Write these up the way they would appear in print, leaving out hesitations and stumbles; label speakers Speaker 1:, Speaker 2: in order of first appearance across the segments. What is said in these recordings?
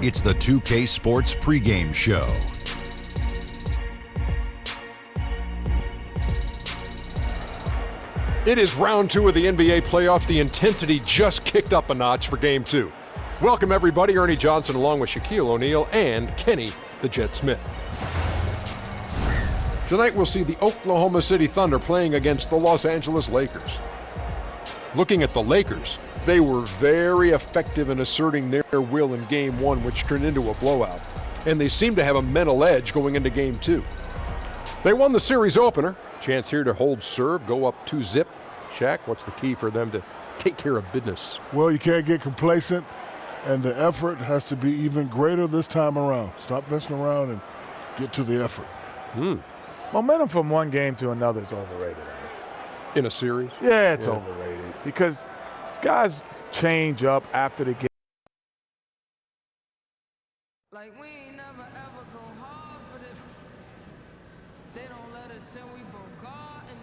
Speaker 1: It's the 2K Sports pregame show.
Speaker 2: It is round 2 of the NBA playoff. The intensity just kicked up a notch for Game 2. Welcome, everybody. Ernie Johnson along with Shaquille O'Neal and Kenny the Jet Smith. Tonight we'll see the Oklahoma City Thunder playing against the Los Angeles Lakers. Looking at the Lakers, they were very effective in asserting their will in Game 1, which turned into a blowout. And they seem to have a mental edge going into Game 2. They won the series opener. Chance here to hold serve, go up 2-0. Shaq, what's the key for them to take care of business?
Speaker 3: Well, you can't get complacent, and the effort has to be even greater this time around. Stop messing around and get to the effort.
Speaker 4: Momentum from one game to another is overrated.
Speaker 2: In a series?
Speaker 4: Yeah, it's overrated because guys change up after the game.
Speaker 5: Like we ain't never ever go hard for this. They don't let us in, we broke God and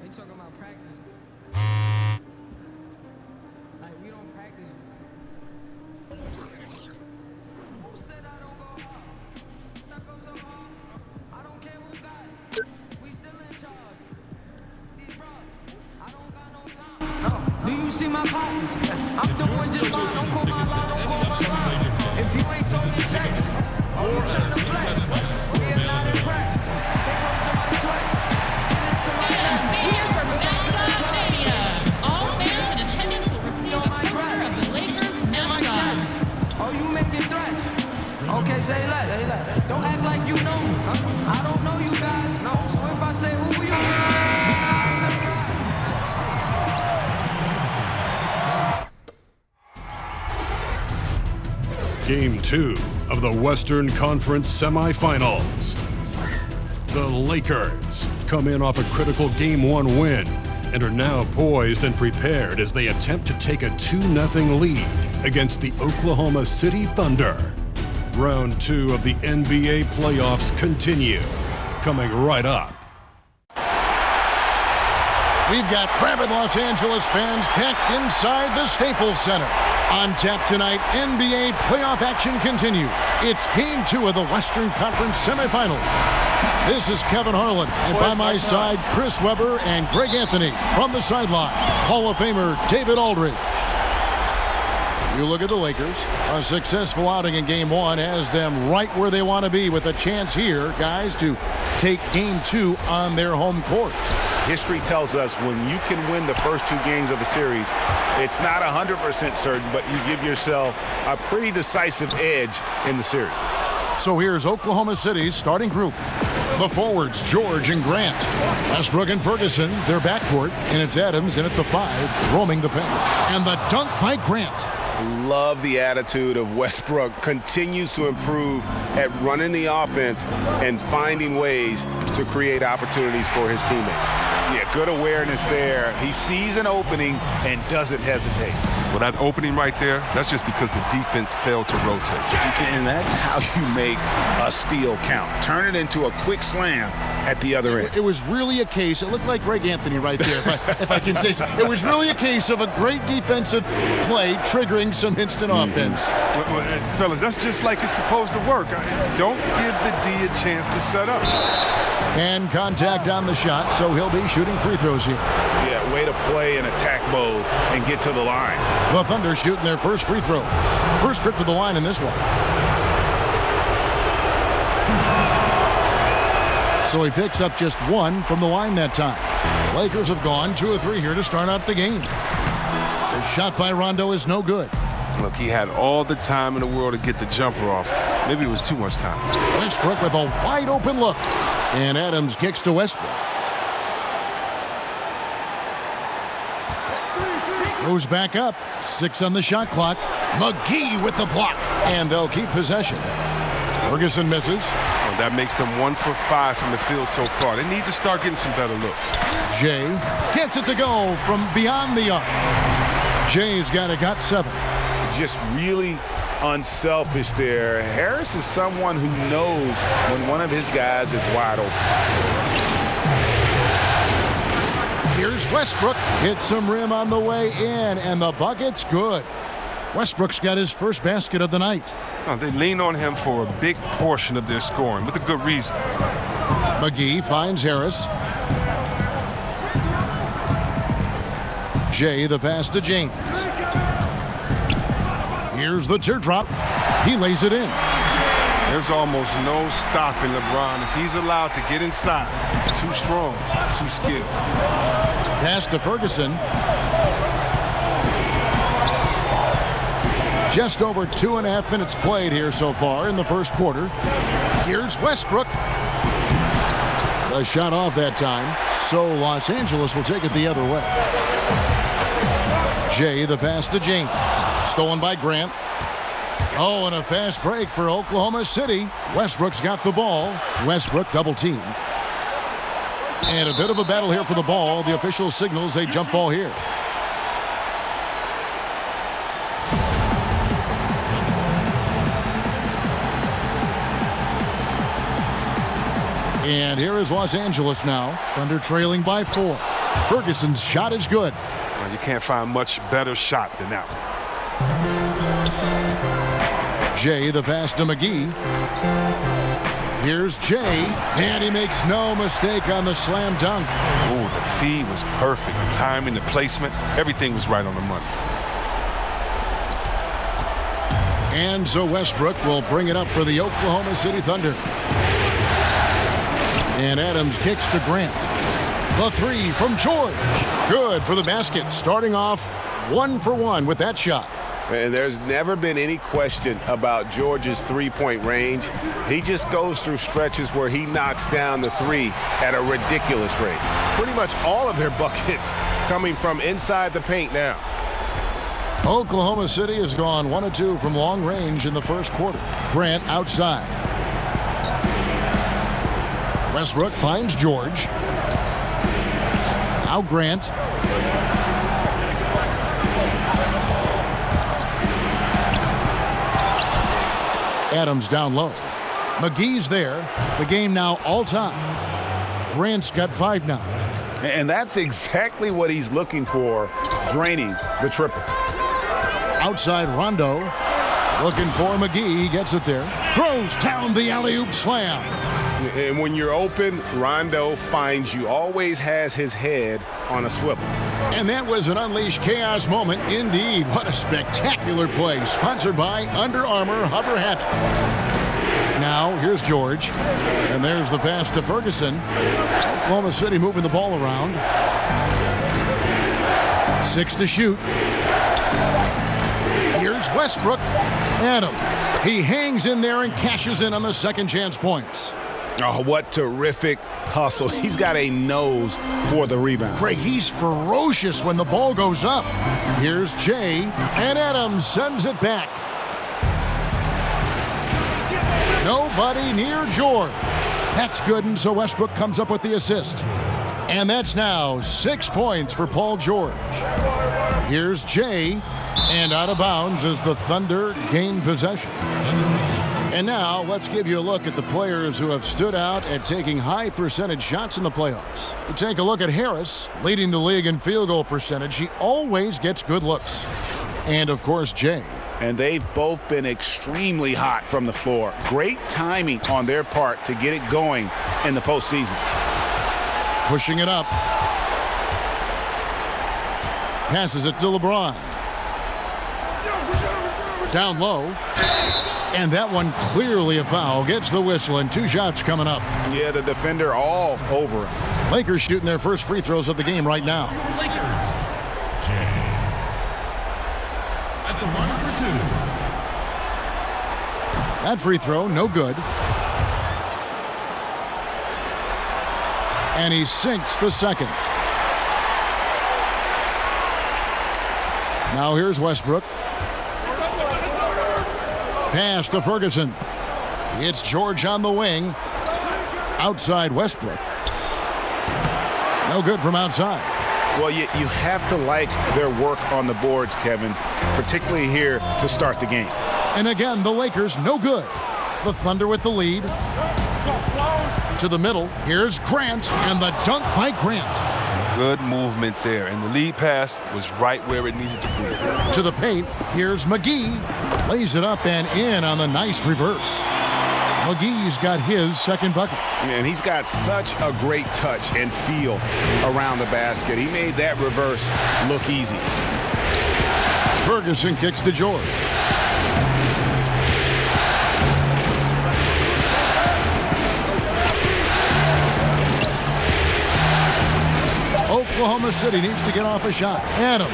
Speaker 5: they talking about practice. Like we don't practice. Who said I don't go hard? I go so hard. I don't care who got it. We still in charge. These bros, I don't got no time. Do you see my pockets? I'm doing just fine. Don't call my line, don't call my line. If you ain't talking checks, or you trying to flex, we are not impressed. They want somebody twice. And it's somebody else.
Speaker 6: Here for Mania. All fans in attendance will receive a poster of the Lakers mascot.
Speaker 5: Oh, you making threats? Okay, say less. Don't act like you know me. I don't know you guys. So if I say who you
Speaker 7: Game 2 of the Western Conference semifinals. The Lakers come in off a critical Game 1 win and are now poised and prepared as they attempt to take a 2-0 lead against the Oklahoma City Thunder. Round 2 of the NBA playoffs continue, coming right up.
Speaker 8: We've got rabid Los Angeles fans packed inside the Staples Center. On tap tonight, NBA playoff action continues. It's Game 2 of the Western Conference semifinals. This is Kevin Harlan, and by my side, Chris Webber and Greg Anthony. From the sideline, Hall of Famer David Aldridge. You look at the Lakers. A successful outing in Game 1 has them right where they want to be with a chance here, guys, to take Game 2 on their home court.
Speaker 9: History tells us when you can win the first 2 games of a series, it's not 100% certain, but you give yourself a pretty decisive edge in the series.
Speaker 8: So here's Oklahoma City's starting group. The forwards, George and Grant. Westbrook and Ferguson, their backcourt. And it's Adams in at the 5, roaming the paint. And the dunk by Grant.
Speaker 9: Love the attitude of Westbrook. Continues to improve at running the offense and finding ways to create opportunities for his teammates. Yeah, good awareness there. He sees an opening and doesn't hesitate.
Speaker 10: Well, that opening right there, that's just because the defense failed to rotate.
Speaker 9: And that's how you make a steal count. Turn it into a quick slam at the other end.
Speaker 8: It was really a case, it looked like Greg Anthony right there, if I can say so. It was really a case of a great defensive play triggering some instant offense.
Speaker 10: Well, fellas, that's just like it's supposed to work. Don't give the D a chance to set up.
Speaker 8: And contact on the shot, so he'll be shooting free throws here.
Speaker 9: Yeah, way to play in attack mode and get to the line.
Speaker 8: The Thunder shooting their first free throws. First trip to the line in this one. So he picks up just 1 from the line that time. The Lakers have gone 2 of 3 here to start out the game. The shot by Rondo is no good.
Speaker 10: Look, he had all the time in the world to get the jumper off. Maybe it was too much time.
Speaker 8: Westbrook with a wide open look. And Adams kicks to Westbrook. Goes back up. 6 on the shot clock. McGee with the block. And they'll keep possession. Ferguson misses.
Speaker 10: Well, that makes them 1 for 5 from the field so far. They need to start getting some better looks.
Speaker 8: Jay gets it to go from beyond the arc. Jay's got 7.
Speaker 9: Just really unselfish there. Harris is someone who knows when one of his guys is wide open.
Speaker 8: Here's Westbrook. Hits some rim on the way in, and the bucket's good. Westbrook's got his first basket of the night.
Speaker 10: They lean on him for a big portion of their scoring, with a good reason.
Speaker 8: McGee finds Harris. Jay, the pass to James. Here's the teardrop. He lays it in.
Speaker 10: There's almost no stopping LeBron if he's allowed to get inside. Too strong, too skilled.
Speaker 8: Pass to Ferguson. Just over 2.5 minutes played here so far in the first quarter. Here's Westbrook. The shot off that time, so Los Angeles will take it the other way. Jay, the pass to James. Stolen by Grant. Oh, and a fast break for Oklahoma City. Westbrook's got the ball. Westbrook double team. And a bit of a battle here for the ball. The official signals a jump ball here. And here is Los Angeles now. Thunder trailing by 4. Ferguson's shot is good.
Speaker 10: You can't find much better shot than that one.
Speaker 8: Jay, the pass to McGee. Here's Jay, and he makes no mistake on the slam dunk.
Speaker 10: Oh, the feed was perfect. The timing, the placement, everything was right on the money.
Speaker 8: And so Westbrook will bring it up for the Oklahoma City Thunder. And Adams kicks to Grant. The three from George. Good for the basket. Starting off 1 for 1 with that shot.
Speaker 9: And there's never been any question about George's three-point range. He just goes through stretches where he knocks down the three at a ridiculous rate. Pretty much all of their buckets coming from inside the paint now.
Speaker 8: Oklahoma City has gone 1 of 2 from long range in the first quarter. Grant outside. Westbrook finds George. Now Grant. Adams down low. McGee's there. The game now all time. Grant's got 5 now.
Speaker 9: And that's exactly what he's looking for, draining the triple.
Speaker 8: Outside Rondo. Looking for McGee. He gets it there. Throws down the alley-oop slam.
Speaker 9: And when you're open, Rondo finds you. Always has his head on a swivel.
Speaker 8: And that was an unleashed chaos moment indeed. What a spectacular play. Sponsored by Under Armour Hover Habit. Now, here's George. And there's the pass to Ferguson. Oklahoma City moving the ball around. 6 to shoot. Here's Westbrook. Adams. He hangs in there and cashes in on the second chance points.
Speaker 9: Oh, what terrific hustle. He's got a nose for the rebound.
Speaker 8: Craig, he's ferocious when the ball goes up. Here's Jay, and Adams sends it back. Nobody near George. That's good, and so Westbrook comes up with the assist. And that's now 6 points for Paul George. Here's Jay, and out of bounds as the Thunder gain possession. And now, let's give you a look at the players who have stood out at taking high percentage shots in the playoffs. You take a look at Harris, leading the league in field goal percentage. He always gets good looks. And, of course, Jay.
Speaker 9: And they've both been extremely hot from the floor. Great timing on their part to get it going in the postseason.
Speaker 8: Pushing it up. Passes it to LeBron. Down low. And that one clearly a foul. Gets the whistle, and 2 shots coming up.
Speaker 9: Yeah, the defender all over him.
Speaker 8: Lakers shooting their first free throws of the game right now.
Speaker 7: Lakers. At the line for 2.
Speaker 8: That free throw, no good. And he sinks the second. Now here's Westbrook. Pass to Ferguson. It's George on the wing. Outside Westbrook. No good from outside.
Speaker 9: Well, you have to like their work on the boards, Kevin, particularly here to start the game.
Speaker 8: And again, the Lakers, no good. The Thunder with the lead. To the middle. Here's Grant, and the dunk by Grant.
Speaker 10: Good movement there, and the lead pass was right where it needed to be.
Speaker 8: To the paint, here's McGee. Lays it up and in on the nice reverse. McGee's got his second bucket.
Speaker 9: And he's got such a great touch and feel around the basket. He made that reverse look easy.
Speaker 8: Ferguson kicks to George. Oklahoma City needs to get off a shot. Adams.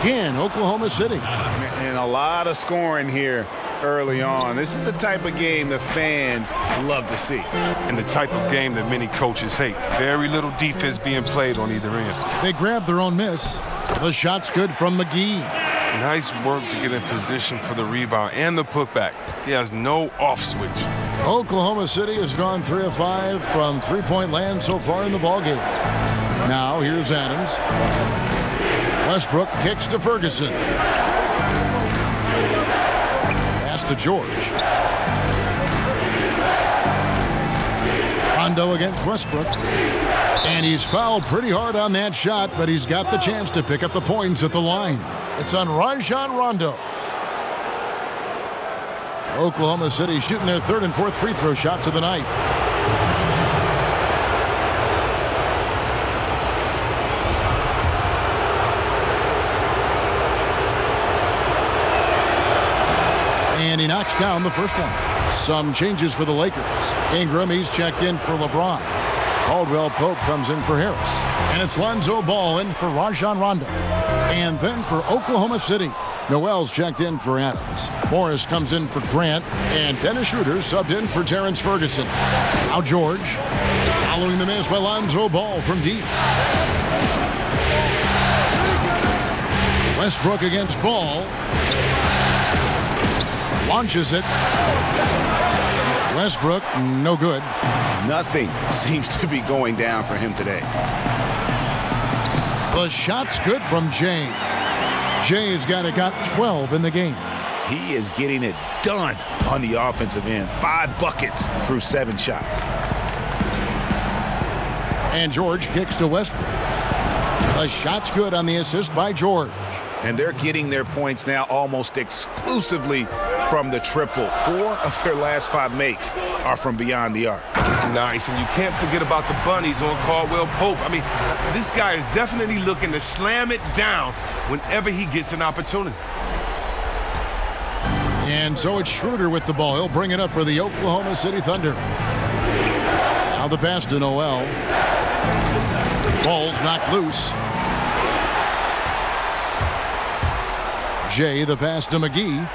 Speaker 8: Again, Oklahoma City.
Speaker 9: And a lot of scoring here early on. This is the type of game the fans love to see.
Speaker 10: And the type of game that many coaches hate. Very little defense being played on either end.
Speaker 8: They grab their own miss. The shot's good from McGee.
Speaker 10: Nice work to get in position for the rebound and the putback. He has no off switch.
Speaker 8: Oklahoma City has gone 3 of 5 from three-point land so far in the ballgame. Now here's Adams. Westbrook kicks to Ferguson. Pass to George. Rondo against Westbrook. And he's fouled pretty hard on that shot, but he's got the chance to pick up the points at the line. It's on Rajon Rondo. Oklahoma City shooting their third and fourth free throw shots of the night. And he knocks down the first one. Some changes for the Lakers. Ingram, he's checked in for LeBron. Caldwell Pope comes in for Harris. And it's Lonzo Ball in for Rajon Rondo. And then for Oklahoma City, Noel's checked in for Adams. Morris comes in for Grant. And Dennis Schroeder subbed in for Terrence Ferguson. Now George. Following the miss by Lonzo Ball from deep. Westbrook against Ball. Launches it. Westbrook, no good.
Speaker 9: Nothing seems to be going down for him today.
Speaker 8: The shot's good from Jay. Jay's got 12 in the game.
Speaker 9: He is getting it done on the offensive end. 5 buckets through 7 shots.
Speaker 8: And George kicks to Westbrook. The shot's good on the assist by George.
Speaker 9: And they're getting their points now almost exclusively from the triple. 4 of their last 5 makes are from beyond the arc.
Speaker 10: Nice, and you can't forget about the bunnies on Caldwell Pope. I mean, this guy is definitely looking to slam it down whenever he gets an opportunity.
Speaker 8: And so it's Schroeder with the ball. He'll bring it up for the Oklahoma City Thunder. Now the pass to Noel. Ball's knocked loose. Jay, the pass to McGee.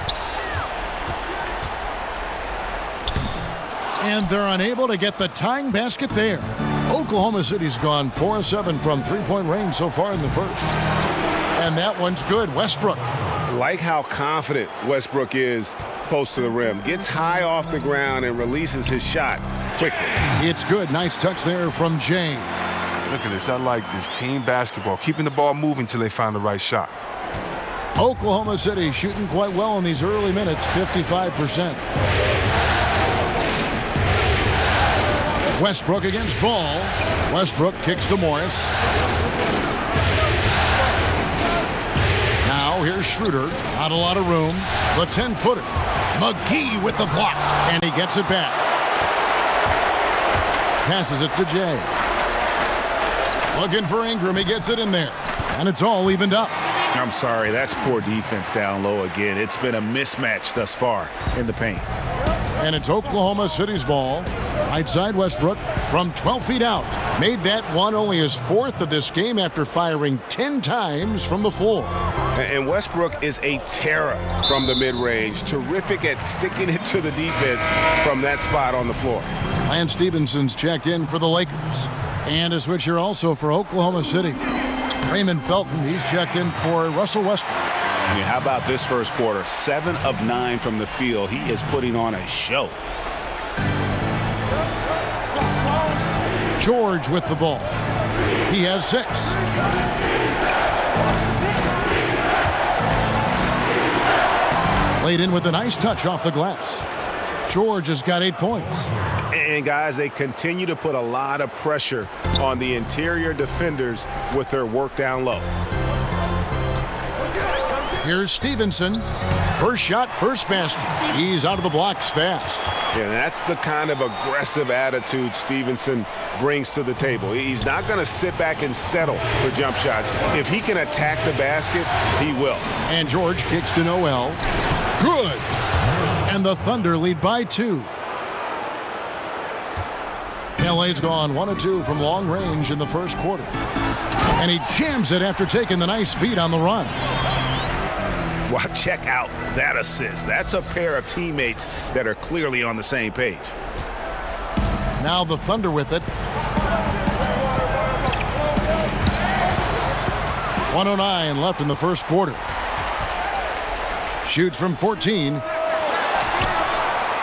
Speaker 8: And they're unable to get the tying basket there. Oklahoma City's gone 4 of 7 from three-point range so far in the first. And that one's good. Westbrook.
Speaker 9: Like how confident Westbrook is close to the rim. Gets high off the ground and releases his shot quickly.
Speaker 8: It's good. Nice touch there from Jay.
Speaker 10: Look at this. I like this. Team basketball. Keeping the ball moving until they find the right shot.
Speaker 8: Oklahoma City shooting quite well in these early minutes, 55%. Westbrook against Ball. Westbrook kicks to Morris. Now here's Schroeder. Not a lot of room. The 10-footer. McGee with the block. And he gets it back. Passes it to Jay. Looking for Ingram. He gets it in there. And it's all evened up.
Speaker 9: I'm sorry, that's poor defense down low again. It's been a mismatch thus far in the paint.
Speaker 8: And it's Oklahoma City's ball. Right side Westbrook from 12 feet out. Made that one only his 4th of this game after firing 10 times from the floor.
Speaker 9: And Westbrook is a terror from the mid-range. Terrific at sticking it to the defense from that spot on the floor.
Speaker 8: Lance Stephenson's checked in for the Lakers. And a switch here also for Oklahoma City. Raymond Felton, he's checked in for Russell Westbrook.
Speaker 9: I mean, how about this first quarter? 7 of 9 from the field. He is putting on a show.
Speaker 8: George with the ball. He has 6. Laid in with a nice touch off the glass. George has got 8 points.
Speaker 9: And guys, they continue to put a lot of pressure on the interior defenders with their work down low.
Speaker 8: Here's Stevenson. First shot, first basket. He's out of the blocks fast.
Speaker 9: Yeah, that's the kind of aggressive attitude Stevenson brings to the table. He's not going to sit back and settle for jump shots. If he can attack the basket, he will.
Speaker 8: And George kicks to Noel. Good. And the Thunder lead by 2. LA's gone 1 of 2 from long range in the first quarter. And he jams it after taking the nice feed on the run.
Speaker 9: Well, check out that assist. That's a pair of teammates that are clearly on the same page.
Speaker 8: Now the Thunder with it. 1:09 left in the first quarter. Shoots from 14.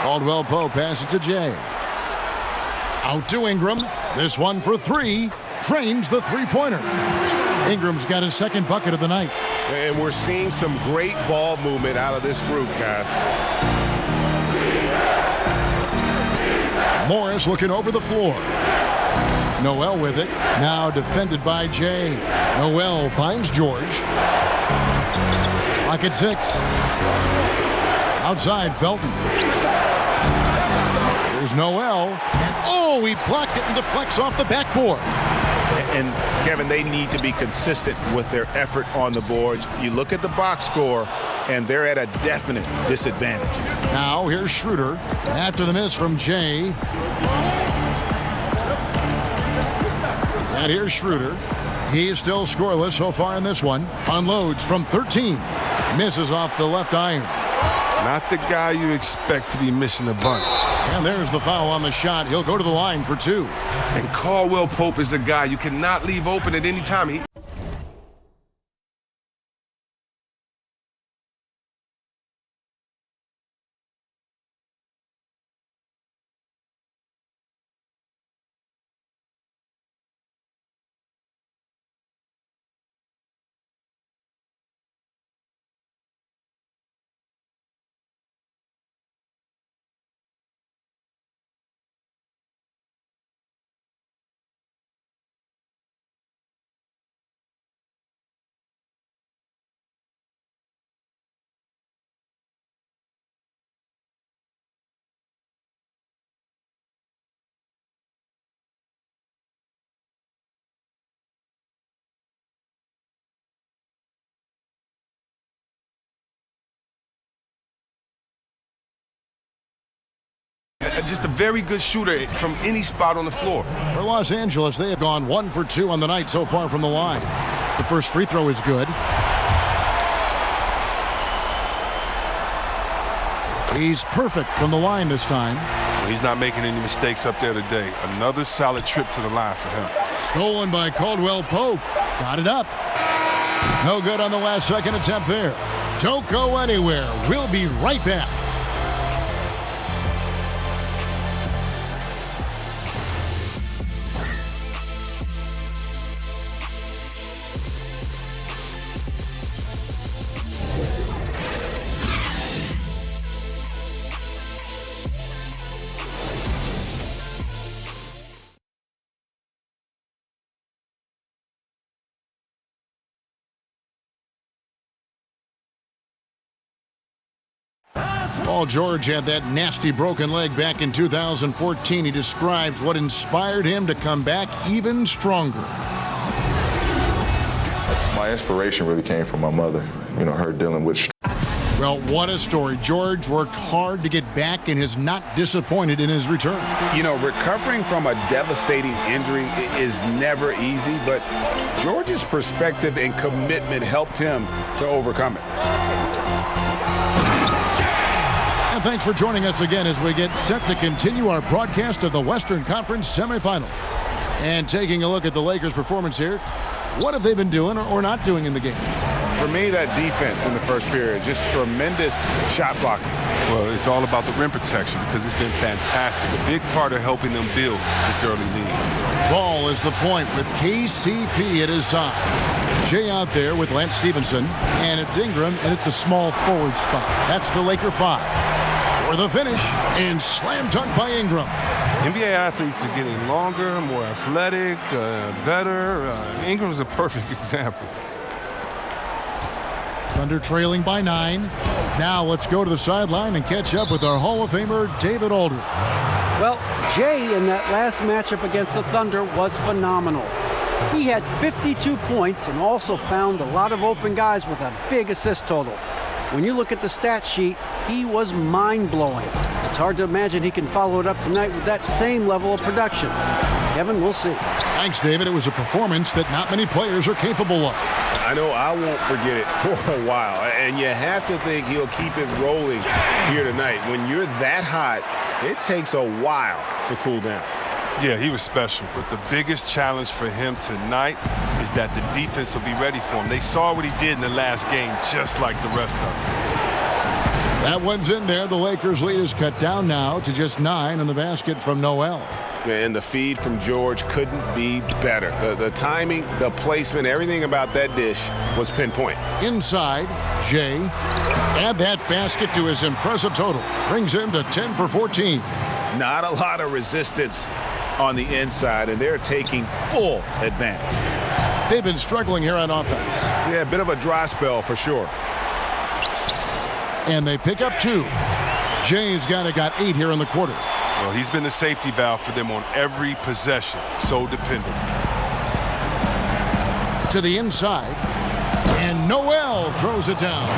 Speaker 8: Caldwell Pope passes to Jay. Out to Ingram. This one for 3. Drains the three-pointer. Ingram's got his second bucket of the night.
Speaker 9: And we're seeing some great ball movement out of this group, guys.
Speaker 8: Morris looking over the floor. Noel with it. Now defended by Jay. Noel finds George. Clock at 6. Outside Felton. Here's Noel. And oh, he blocked it and deflects off the backboard.
Speaker 9: And Kevin, they need to be consistent with their effort on the boards. You look at the box score, and they're at a definite disadvantage.
Speaker 8: Now here's Schroeder after the miss from Jay. And here's Schroeder. He's still scoreless so far in this one. Unloads from 13. Misses off the left iron.
Speaker 10: Not the guy you expect to be missing a bunch.
Speaker 8: And there's the foul on the shot. He'll go to the line for 2.
Speaker 10: And Caldwell Pope is a guy you cannot leave open at any time. Just a very good shooter from any spot on the floor.
Speaker 8: For Los Angeles, they have gone 1 for 2 on the night so far from the line. The first free throw is good. He's perfect from the line this time.
Speaker 10: Well, he's not making any mistakes up there today. Another solid trip to the line for him.
Speaker 8: Stolen by Caldwell Pope. Got it up. No good on the last second attempt there. Don't go anywhere. We'll be right back. Paul George had that nasty broken leg back in 2014. He describes what inspired him to come back even stronger.
Speaker 11: My inspiration really came from my mother, you know, her dealing with.
Speaker 8: Well, what a story. George worked hard to get back and is not disappointed in his return.
Speaker 9: You know, recovering from a devastating injury is never easy, but George's perspective and commitment helped him to overcome it.
Speaker 8: And thanks for joining us again as we get set to continue our broadcast of the Western Conference semifinals. And taking a look at the Lakers' performance here, what have they been doing or not doing in the game?
Speaker 9: For me, that defense in the first period, just tremendous shot blocking.
Speaker 10: Well, it's all about the rim protection because it's been fantastic. A big part of helping them build this early lead.
Speaker 8: Ball is the point with KCP at his side. Jay out there with Lance Stevenson, and it's Ingram and at the small forward spot. That's the Laker 5. for the finish and slam dunk by Ingram.
Speaker 10: NBA athletes are getting longer, more athletic, better. Ingram's a perfect example.
Speaker 8: Thunder trailing by 9. Now let's go to the sideline and catch up with our Hall of Famer, David Aldridge.
Speaker 12: Well, Jay in that last matchup against the Thunder was phenomenal. He had 52 points and also found a lot of open guys with a big assist total. When you look at the stat sheet, he was mind-blowing. It's hard to imagine he can follow it up tonight with that same level of production. Kevin, we'll see.
Speaker 8: Thanks, David. It was a performance that not many players are capable of.
Speaker 9: I know I won't forget it for a while, and you have to think he'll keep it rolling here tonight. When you're that hot, it takes a while to cool down.
Speaker 10: Yeah, he was special, but the biggest challenge for him tonight is that the defense will be ready for him. They saw what he did in the last game, just like the rest of them.
Speaker 8: That one's in there. The Lakers' lead is cut down now to just 9 in the basket from Noel.
Speaker 9: And the feed from George couldn't be better. The timing, the placement, everything about that dish was pinpoint.
Speaker 8: Inside, Jay. Add that basket to his impressive total. Brings him to 10 for 14.
Speaker 9: Not a lot of resistance on the inside, and they're taking full advantage.
Speaker 8: They've been struggling here on offense.
Speaker 9: Yeah, a bit of a dry spell for sure.
Speaker 8: And they pick up 2. Jay's got 8 here in the quarter.
Speaker 10: Well, he's been the safety valve for them on every possession. So dependable.
Speaker 8: To the inside. And Noel throws it down.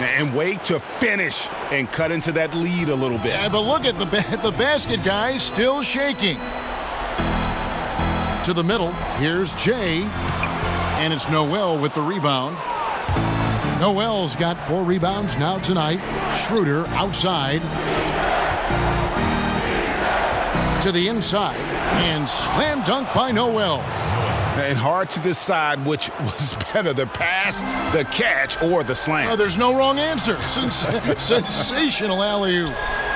Speaker 9: And wait to finish and cut into that lead a little bit.
Speaker 8: Yeah, but look at the basket, guys, still shaking. To the middle. Here's Jay. And it's Noel with the rebound. Noel's got 4 rebounds now tonight. Schroeder outside. To the inside. And slam dunk by Noel.
Speaker 9: And hard to decide which was better, the pass, the catch, or the slam.
Speaker 8: Oh, there's no wrong answer. Sensational alley-oop.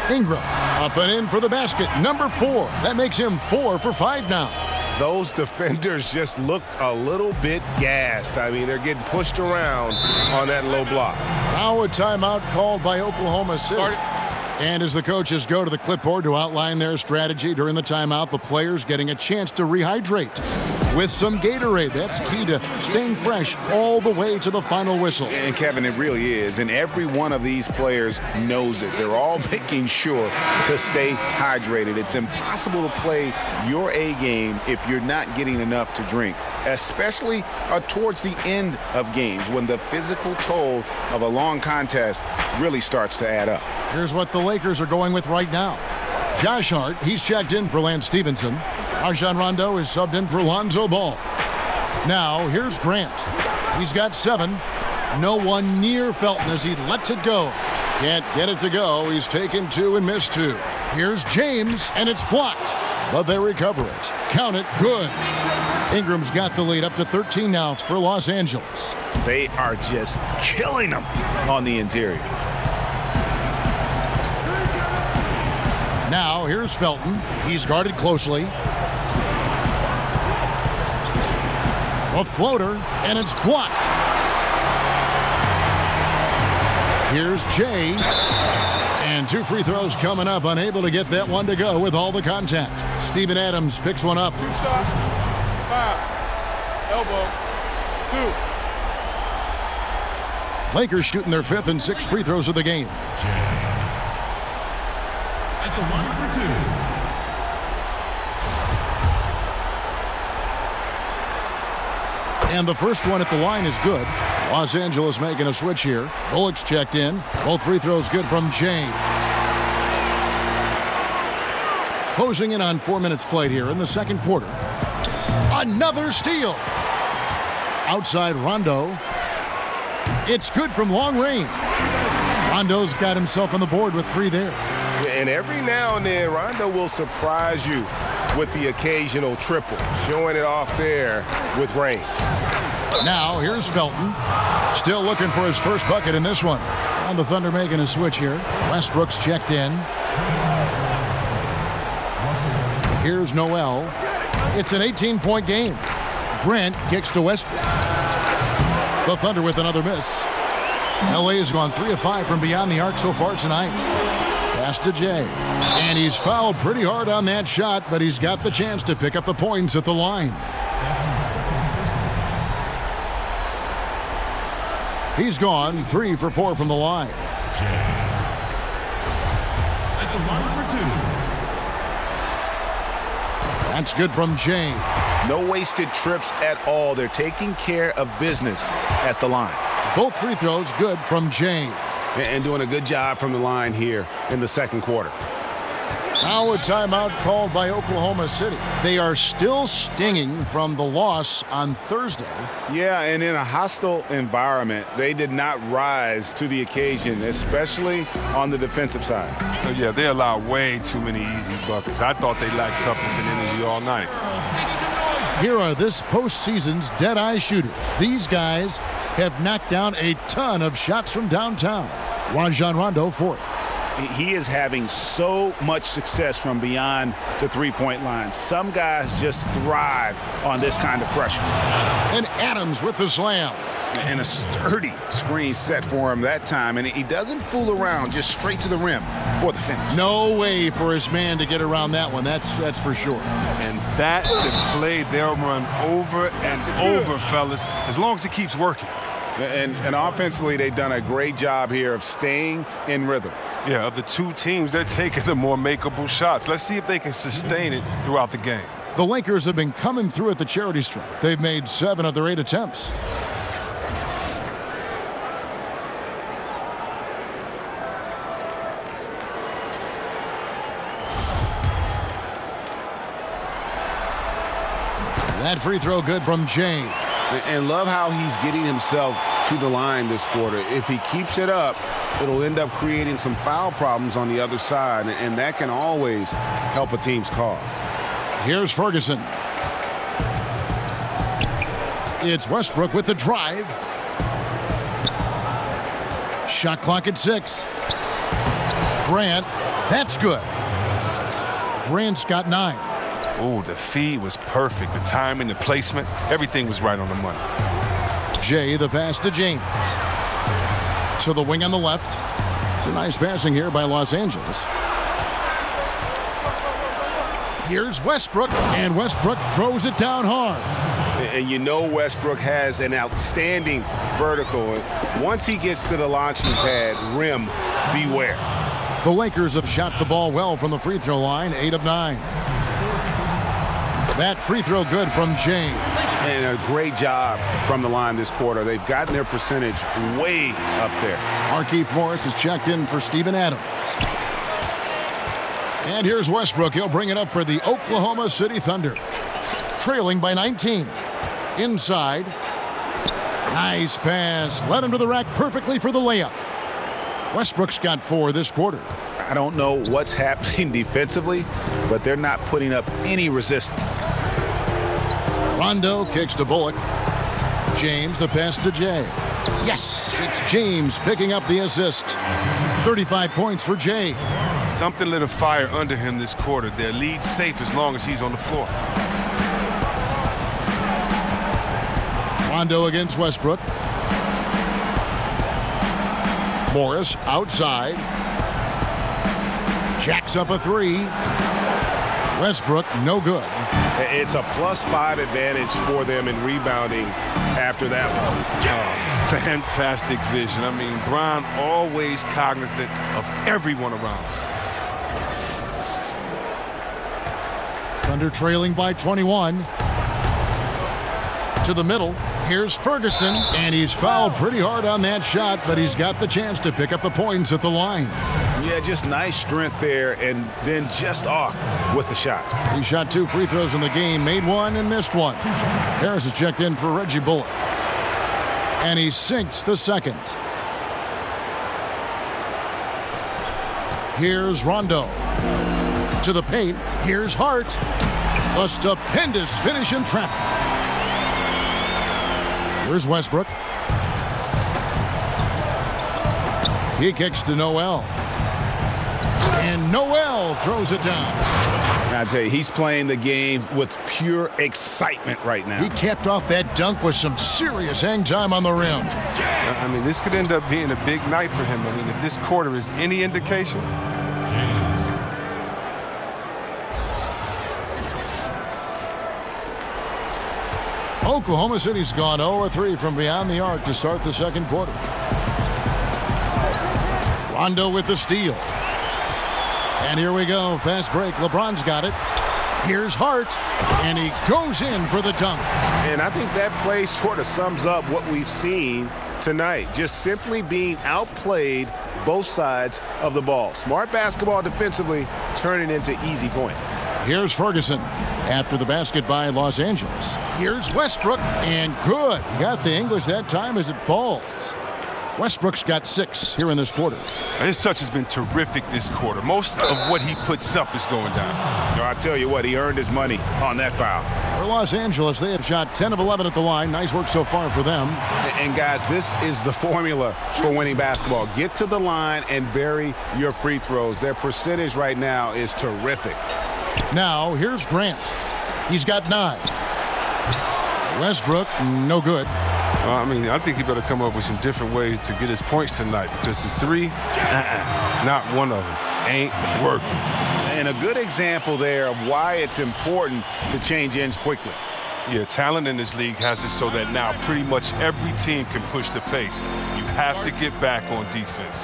Speaker 8: Ingram up and in for the basket. Number 4. That makes him 4 for 5 now.
Speaker 9: Those defenders just looked a little bit gassed. I mean, they're getting pushed around on that low block.
Speaker 8: Now a timeout called by Oklahoma City. And as the coaches go to the clipboard to outline their strategy during the timeout, the players getting a chance to rehydrate with some Gatorade. That's key to staying fresh all the way to the final whistle.
Speaker 9: And Kevin, it really is. And every one of these players knows it. They're all making sure to stay hydrated. It's impossible to play your A game if you're not getting enough to drink, especially towards the end of games when the physical toll of a long contest really starts to add up.
Speaker 8: Here's what the Lakers are going with right now. Josh Hart, he's checked in for Lance Stevenson. Rajon Rondo is subbed in for Lonzo Ball. Now, here's Grant. He's got 7. No one near Felton as he lets it go. Can't get it to go. He's taken 2 and missed 2. Here's James, and it's blocked. But they recover it. Count it. Good. Ingram's got the lead up to 13 now for Los Angeles.
Speaker 9: They are just killing them on the interior.
Speaker 8: Now, here's Felton. He's guarded closely. A floater, and it's blocked. Here's Jay. And 2 free throws coming up. Unable to get that one to go with all the contact. Steven Adams picks one up.
Speaker 4: 2 stops. 5. Elbow. 2.
Speaker 8: Lakers shooting their 5th and 6th free throws of the game.
Speaker 7: At the line for 2.
Speaker 8: And the first one at the line is good. Los Angeles making a switch here. Bullock's checked in. Both free throws good from Jay. Closing in on 4 minutes played here in the second quarter. Another steal. Outside Rondo. It's good from long range. Rondo's got himself on the board with 3 there.
Speaker 9: And every now and then, Rondo will surprise you with the occasional triple, showing it off there with range.
Speaker 8: Now, here's Felton. Still looking for his first bucket in this one. And the Thunder making a switch here. Westbrook's checked in. Here's Noel. It's an 18-point game. Grant kicks to Westbrook. The Thunder with another miss. LA has gone 3 of 5 from beyond the arc so far tonight. Pass to Jay. And he's fouled pretty hard on that shot, but he's got the chance to pick up the points at the line. He's gone 3 for 4 from the line.
Speaker 7: At the line for 2.
Speaker 8: That's good from Jay.
Speaker 9: No wasted trips at all. They're taking care of business at the line.
Speaker 8: Both free throws good from Jay.
Speaker 9: And doing a good job from the line here in the second quarter.
Speaker 8: Now a timeout called by Oklahoma City. They are still stinging from the loss on Thursday.
Speaker 9: Yeah, and in a hostile environment, they did not rise to the occasion, especially on the defensive side.
Speaker 10: Oh, yeah, they allowed way too many easy buckets. I thought they lacked toughness and energy all night.
Speaker 8: Here are this postseason's dead-eye shooters. These guys have knocked down a ton of shots from downtown. Rajon Rondo, fourth.
Speaker 9: He is having so much success from beyond the three-point line. Some guys just thrive on this kind of pressure.
Speaker 8: And Adams with the slam.
Speaker 9: And a sturdy screen set for him that time. And he doesn't fool around, just straight to the rim for the finish.
Speaker 8: No way for his man to get around that one. That's for sure.
Speaker 10: And that's a play they'll run over and over, fellas, as long as he keeps working.
Speaker 9: And offensively, they've done a great job here of staying in rhythm.
Speaker 10: Yeah, of the two teams, they're taking the more makeable shots. Let's see if they can sustain it throughout the game.
Speaker 8: The Lakers have been coming through at the charity stripe. They've made 7 of their 8 attempts. That free throw good from Jay.
Speaker 9: And love how he's getting himself to the line this quarter. If he keeps it up, it'll end up creating some foul problems on the other side, and that can always help a team's cause.
Speaker 8: Here's Ferguson. It's Westbrook with the drive. Shot clock at 6. Grant, that's good. Grant's got 9.
Speaker 10: Oh, the feed was perfect. The timing, the placement, everything was right on the money.
Speaker 8: Jay, the pass to James. To the wing on the left. It's a nice passing here by Los Angeles. Here's Westbrook, and Westbrook throws it down hard.
Speaker 9: And you know Westbrook has an outstanding vertical. Once he gets to the launching pad, rim, beware.
Speaker 8: The Lakers have shot the ball well from the free throw line, 8 of 9. That free throw good from Jay.
Speaker 9: And a great job from the line this quarter. They've gotten their percentage way up there.
Speaker 8: Markieff Morris is checked in for Steven Adams. And here's Westbrook. He'll bring it up for the Oklahoma City Thunder. Trailing by 19. Inside. Nice pass. Led him to the rack perfectly for the layup. Westbrook's got 4 this quarter.
Speaker 9: I don't know what's happening defensively, but they're not putting up any resistance.
Speaker 8: Rondo kicks to Bullock. James, the pass to Jay. Yes, it's James picking up the assist. 35 points for Jay.
Speaker 10: Something lit a fire under him this quarter. Their lead safe as long as he's on the floor.
Speaker 8: Rondo against Westbrook. Morris outside. Jacks up a 3. Westbrook, no good.
Speaker 9: It's a +5 advantage for them in rebounding after that one.
Speaker 10: Oh, fantastic vision. I mean, Bron always cognizant of everyone around.
Speaker 8: Thunder trailing by 21. To the middle. Here's Ferguson, and he's fouled pretty hard on that shot, but he's got the chance to pick up the points at the line.
Speaker 9: Yeah, just nice strength there, and then just off with the shot.
Speaker 8: He shot 2 free throws in the game, made 1 and missed 1. Harris is checked in for Reggie Bullock. And he sinks the second. Here's Rondo. To the paint. Here's Hart. A stupendous finish in traffic. Here's Westbrook. He kicks to Noel. And Noel throws it down.
Speaker 9: I tell you, he's playing the game with pure excitement right now.
Speaker 8: He capped off that dunk with some serious hang time on the rim.
Speaker 10: I mean, this could end up being a big night for him. I mean, if this quarter is any indication,
Speaker 8: Oklahoma City's gone 0-3 from beyond the arc to start the second quarter. Rondo with the steal. And here we go. Fast break. LeBron's got it. Here's Hart. And he goes in for the dunk.
Speaker 9: And I think that play sort of sums up what we've seen tonight. Just simply being outplayed both sides of the ball. Smart basketball defensively, turning into easy points.
Speaker 8: Here's Ferguson after the basket by Los Angeles. Here's Westbrook, and good. He got the English that time as it falls. Westbrook's got 6 here in this quarter.
Speaker 10: His touch has been terrific this quarter. Most of what he puts up is going down.
Speaker 9: I tell you what, he earned his money on that foul.
Speaker 8: For Los Angeles, they have shot 10 of 11 at the line. Nice work so far for them.
Speaker 9: And guys, this is the formula for winning basketball. Get to the line and bury your free throws. Their percentage right now is terrific.
Speaker 8: Now, here's Grant. He's got 9. Westbrook, no good.
Speaker 10: I think he better come up with some different ways to get his points tonight, because the 3, not one of them, ain't working.
Speaker 9: And a good example there of why it's important to change ends quickly.
Speaker 10: Yeah, talent in this league has it so that now pretty much every team can push the pace. You have to get back on defense.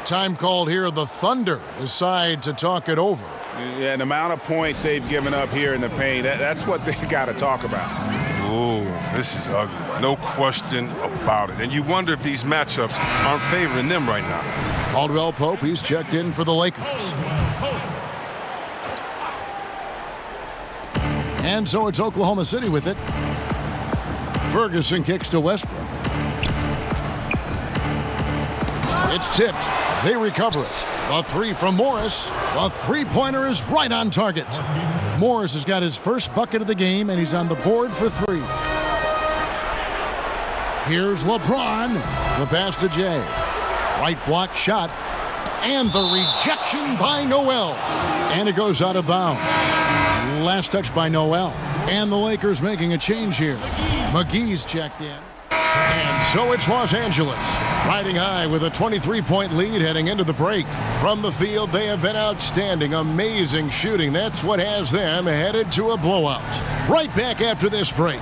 Speaker 8: Time called here. The Thunder decide to talk it over.
Speaker 9: Yeah, the amount of points they've given up here in the paint, that's what they got to talk about.
Speaker 10: Oh, this is ugly. No question about it. And you wonder if these matchups aren't favoring them right now.
Speaker 8: Caldwell Pope, he's checked in for the Lakers. And so it's Oklahoma City with it. Ferguson kicks to Westbrook. It's tipped. They recover it. A 3 from Morris. The three-pointer is right on target. Morris has got his first bucket of the game, and he's on the board for 3. Here's LeBron. The pass to Jay. Right block shot. And the rejection by Noel. And it goes out of bounds. Last touch by Noel. And the Lakers making a change here. McGee's checked in. And so it's Los Angeles, riding high with a 23-point lead heading into the break. From the field, they have been outstanding, amazing shooting. That's what has them headed to a blowout. Right back after this break.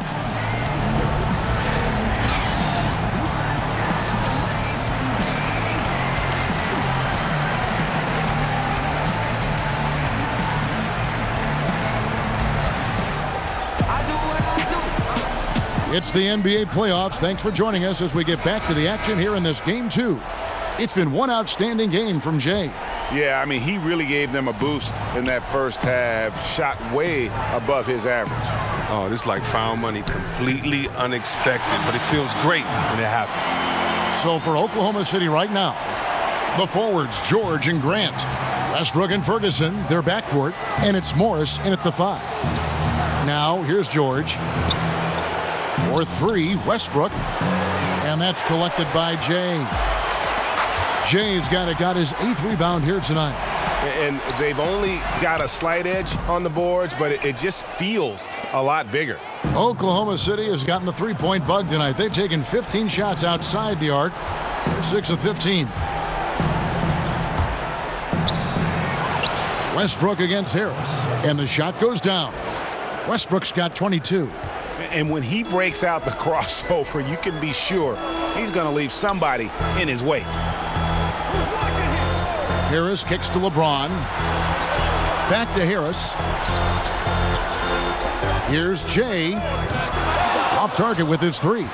Speaker 8: It's the NBA playoffs. Thanks for joining us as we get back to the action here in this Game 2. It's been one outstanding game from Jay.
Speaker 9: Yeah, he really gave them a boost in that first half. Shot way above his average.
Speaker 10: Oh, this is like found money, completely unexpected, but it feels great when it happens.
Speaker 8: So for Oklahoma City right now, the forwards, George and Grant. Westbrook and Ferguson, their backcourt, and it's Morris in at the 5. Now, here's George. For 3, Westbrook. And that's collected by Jay. Jay's got his 8th rebound here tonight.
Speaker 9: And they've only got a slight edge on the boards, but it just feels a lot bigger.
Speaker 8: Oklahoma City has gotten the 3-point bug tonight. They've taken 15 shots outside the arc. They're 6 of 15. Westbrook against Harris. And the shot goes down. Westbrook's got 22.
Speaker 9: And when he breaks out the crossover, you can be sure he's going to leave somebody in his wake.
Speaker 8: Harris kicks to LeBron. Back to Harris. Here's Jay. Off target with his 3.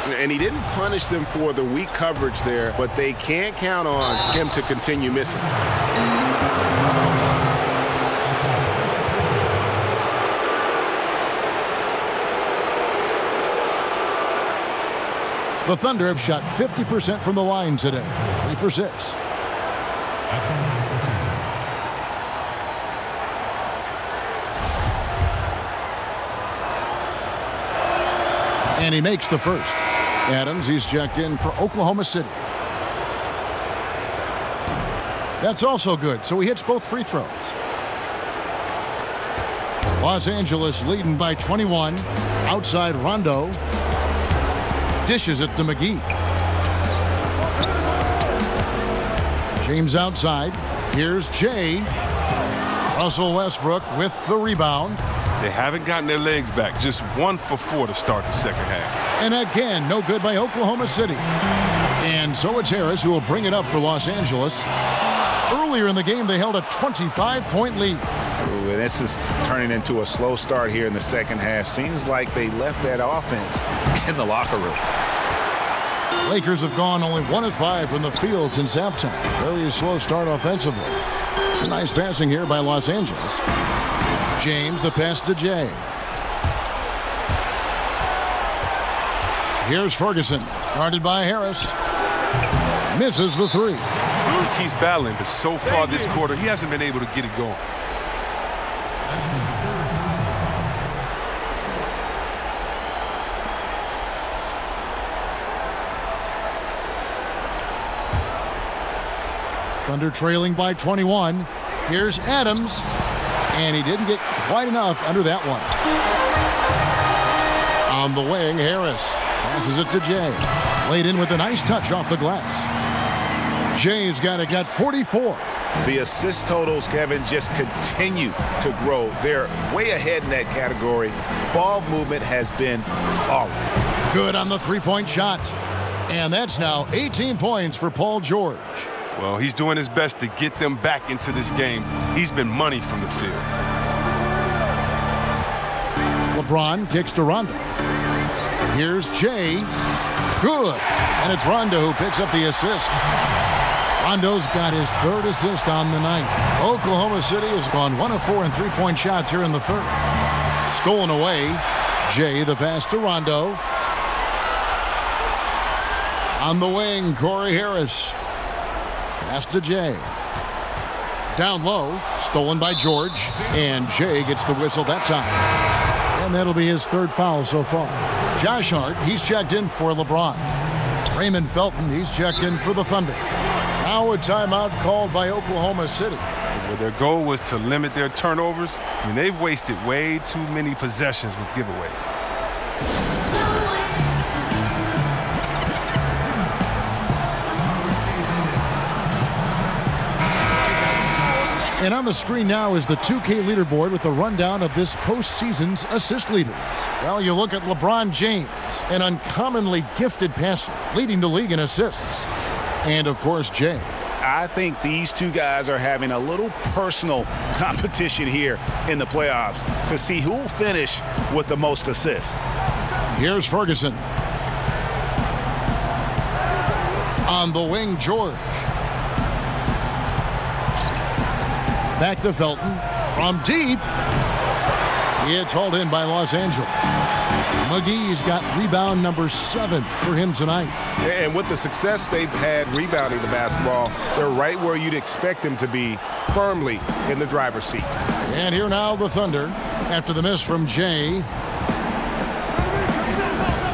Speaker 9: And he didn't punish them for the weak coverage there, but they can't count on him to continue missing.
Speaker 8: The Thunder have shot 50% from the line today. 3 for 6. And he makes the first. Adams, he's checked in for Oklahoma City. That's also good, so he hits both free throws. Los Angeles leading by 21. Outside Rondo. Dishes it to McGee. James outside. Here's Jay. Russell Westbrook with the rebound.
Speaker 10: They haven't gotten their legs back. Just 1 for 4 to start the second half.
Speaker 8: And again, no good by Oklahoma City. And so it's Harris who will bring it up for Los Angeles. Earlier in the game, they held a 25-point lead.
Speaker 9: Ooh, and this is turning into a slow start here in the second half. Seems like they left that offense in the locker room.
Speaker 8: Lakers have gone only 1 of 5 from the field since halftime. Very slow start offensively. Nice passing here by Los Angeles. James, the pass to Jay. Here's Ferguson, guarded by Harris. Misses the three.
Speaker 10: He keeps battling, but so far this quarter, he hasn't been able to get it going.
Speaker 8: Thunder trailing by 21. Here's Adams, and he didn't get quite enough under that one. On the wing, Harris passes it to Jay. Laid in with a nice touch off the glass. Jay's got 44.
Speaker 9: The assist totals, Kevin, just continue to grow. They're way ahead in that category. Ball movement has been flawless.
Speaker 8: Good on the three-point shot. And that's now 18 points for Paul George.
Speaker 10: Well, he's doing his best to get them back into this game. He's been money from the field.
Speaker 8: LeBron kicks to Rondo. Here's Jay. Good. And it's Rondo who picks up the assist. Rondo's got his 3rd assist on the night. Oklahoma City has gone 1 of 4 in three-point shots here in the 3rd. Stolen away. Jay, the pass to Rondo. On the wing, Corey Harris. Pass to Jay. Down low, stolen by George. And Jay gets the whistle that time. And that'll be his 3rd foul so far. Josh Hart, he's checked in for LeBron. Raymond Felton, he's checked in for the Thunder. Now a timeout called by Oklahoma City.
Speaker 10: Well, their goal was to limit their turnovers. I mean, they've wasted way too many possessions with giveaways.
Speaker 8: And on the screen now is the 2K leaderboard with the rundown of this postseason's assist leaders. Well, you look at LeBron James, an uncommonly gifted passer, leading the league in assists. And, of course, Jay.
Speaker 9: I think these two guys are having a little personal competition here in the playoffs to see who will finish with the most assists.
Speaker 8: Here's Ferguson. On the wing, George. Back to Felton. From deep. It's hauled in by Los Angeles. McGee's got rebound number 7 for him tonight.
Speaker 9: And with the success they've had rebounding the basketball, they're right where you'd expect them to be, firmly in the driver's seat.
Speaker 8: And here now the Thunder, after the miss from Jay.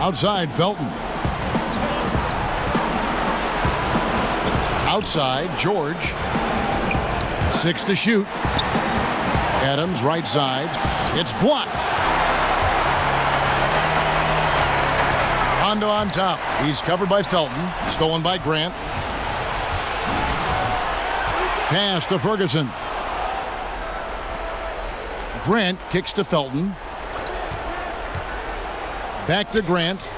Speaker 8: Outside, Felton. Outside, George. 6 to shoot. Adams, right side. It's blocked. Rondo on top. He's covered by Felton. Stolen by Grant. Pass to Ferguson. Grant kicks to Felton. Back to Grant.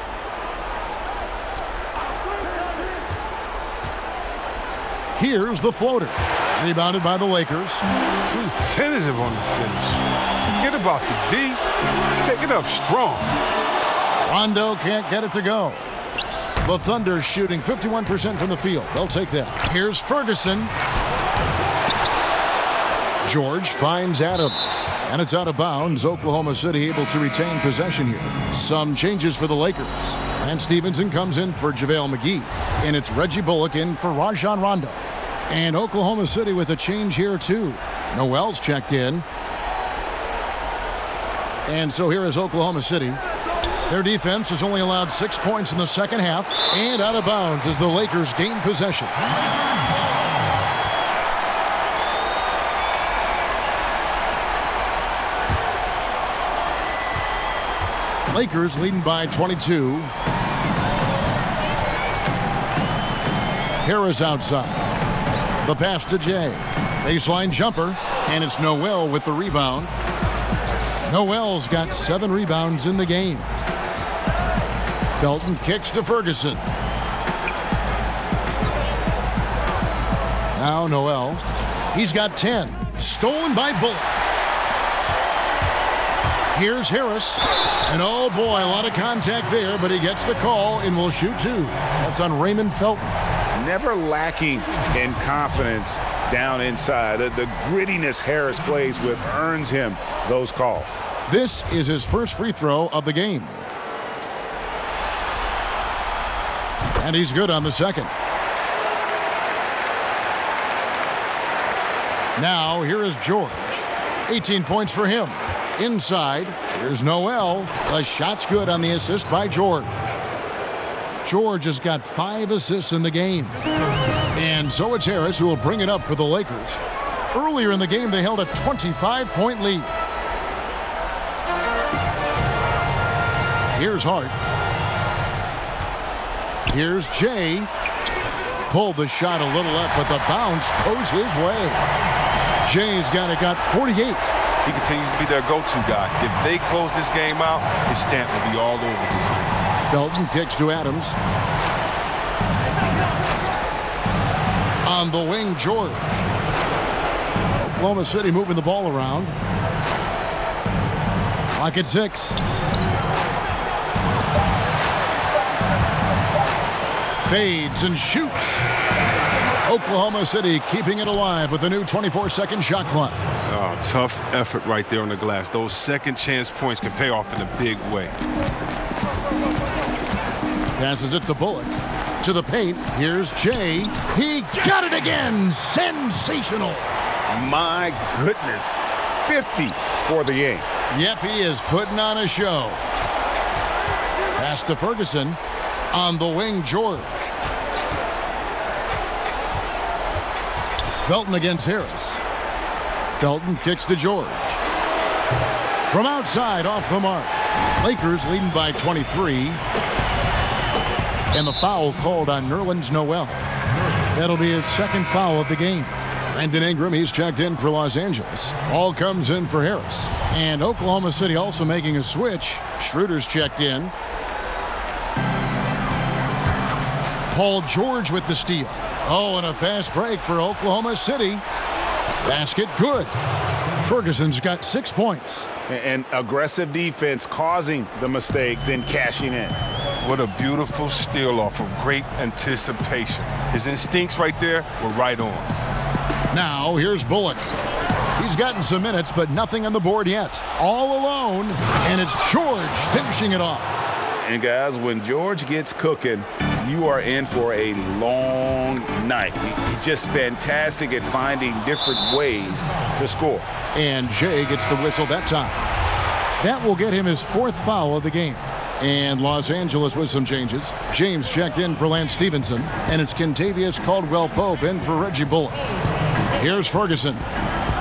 Speaker 8: Here's the floater. Rebounded by the Lakers.
Speaker 10: Too tentative on the finish. Forget about the D. Take it up strong.
Speaker 8: Rondo can't get it to go. The Thunder shooting 51% from the field. They'll take that. Here's Ferguson. George finds Adams. And it's out of bounds. Oklahoma City able to retain possession here. Some changes for the Lakers. And Stevenson comes in for JaVale McGee. And it's Reggie Bullock in for Rajon Rondo. And Oklahoma City with a change here, too. Noel's checked in. And so here is Oklahoma City. Their defense has only allowed 6 points in the second half. And out of bounds as the Lakers gain possession. Lakers leading by 22. Harris outside. The pass to Jay. Baseline jumper, and it's Noel with the rebound. Noel's got 7 rebounds in the game. Felton kicks to Ferguson. Now Noel. He's got 10. Stolen by Bullock. Here's Harris. And oh boy, a lot of contact there, but he gets the call and will shoot 2. That's on Raymond Felton.
Speaker 9: Never lacking in confidence down inside. The grittiness Harris plays with earns him those calls.
Speaker 8: This is his first free throw of the game. And he's good on the second. Now here is George. 18 points for him. Inside, here's Noel. The shot's good on the assist by George. George has got 5 assists in the game. And so it's Harris who will bring it up for the Lakers. Earlier in the game, they held a 25-point lead. Here's Hart. Here's Jay. Pulled the shot a little up, but the bounce goes his way. Jay's got 48.
Speaker 10: He continues to be their go-to guy. If they close this game out, his stamp will be all over this game.
Speaker 8: Felton kicks to Adams. On the wing, George. Oklahoma City moving the ball around. Clock at 6. Fades and shoots. Oklahoma City keeping it alive with a new 24-second shot clock.
Speaker 10: Oh, tough effort right there on the glass. Those second chance points can pay off in a big way.
Speaker 8: Passes it to Bullock. To the paint. Here's Jay. He got it again. Sensational.
Speaker 9: My goodness. 50 for the game.
Speaker 8: Yep, he is putting on a show. Pass to Ferguson. On the wing, George. Felton against Harris. Felton kicks to George. From outside, off the mark. Lakers leading by 23. And the foul called on Nerlens Noel. That'll be his second foul of the game. Brandon Ingram, he's checked in for Los Angeles. All comes in for Harris. And Oklahoma City also making a switch. Schroeder's checked in. Paul George with the steal. Oh, and a fast break for Oklahoma City. Basket good. Ferguson's got 6 points.
Speaker 9: And aggressive defense causing the mistake, then cashing in.
Speaker 10: What a beautiful steal off of great anticipation. His instincts right there were right on.
Speaker 8: Now, here's Bullock. He's gotten some minutes, but nothing on the board yet. All alone, and it's George finishing it off.
Speaker 9: And guys, when George gets cooking, you are in for a long night. He's just fantastic at finding different ways to score.
Speaker 8: And Jay gets the whistle that time. That will get him his 4th foul of the game. And Los Angeles with some changes. James checked in for Lance Stevenson, and it's Kentavious Caldwell-Pope in for Reggie Bullock. Here's Ferguson.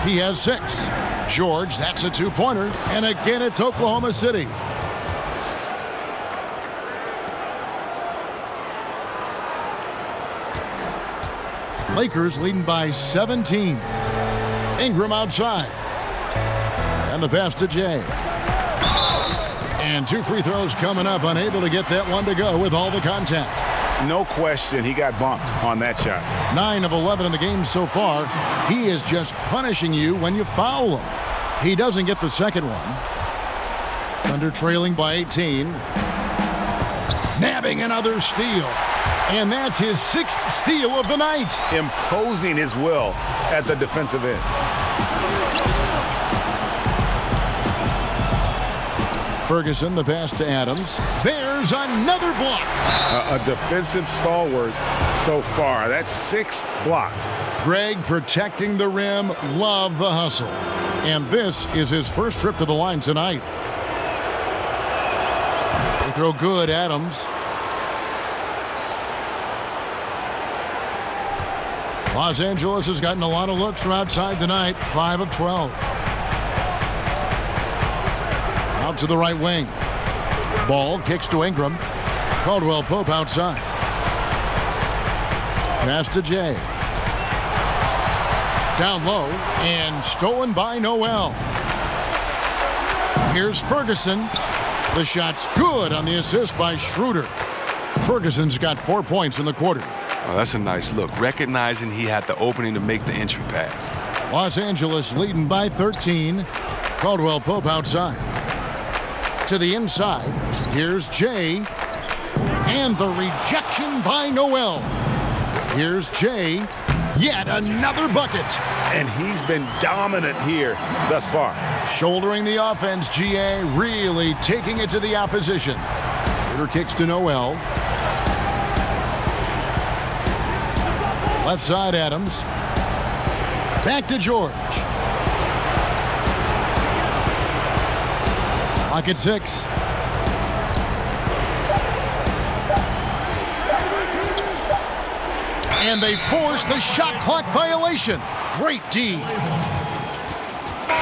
Speaker 8: He has 6. George, that's a 2-pointer. And again, it's Oklahoma City. Lakers leading by 17. Ingram outside. And the pass to Jay. And 2 free throws coming up. Unable to get that one to go with all the contact.
Speaker 9: No question, he got bumped on that shot.
Speaker 8: 9 of 11 in the game so far. He is just punishing you when you foul him. He doesn't get the second one. Thunder trailing by 18. Nabbing another steal. And that's his 6th steal of the night.
Speaker 9: Imposing his will at the defensive end.
Speaker 8: Ferguson, the pass to Adams. There's another block.
Speaker 9: A defensive stalwart so far. That's 6 blocks.
Speaker 8: Greg protecting the rim. Love the hustle. And this is his first trip to the line tonight. They throw good, Adams. Los Angeles has gotten a lot of looks from outside tonight. 5 of 12. Out to the right wing. Ball kicks to Ingram. Caldwell-Pope outside. Pass to Jay. Down low and stolen by Noel. Here's Ferguson. The shot's good on the assist by Schroeder. Ferguson's got 4 points in the quarter.
Speaker 10: Oh, that's a nice look, recognizing he had the opening to make the entry pass.
Speaker 8: Los Angeles leading by 13. Caldwell Pope outside. To the inside. Here's Jay. And the rejection by Noel. Here's Jay. Yet another bucket.
Speaker 9: And he's been dominant here thus far.
Speaker 8: Shouldering the offense, GA really taking it to the opposition. Schroeder kicks to Noel. Left side, Adams. Back to George. Clock at 6. And they force the shot clock violation. Great D.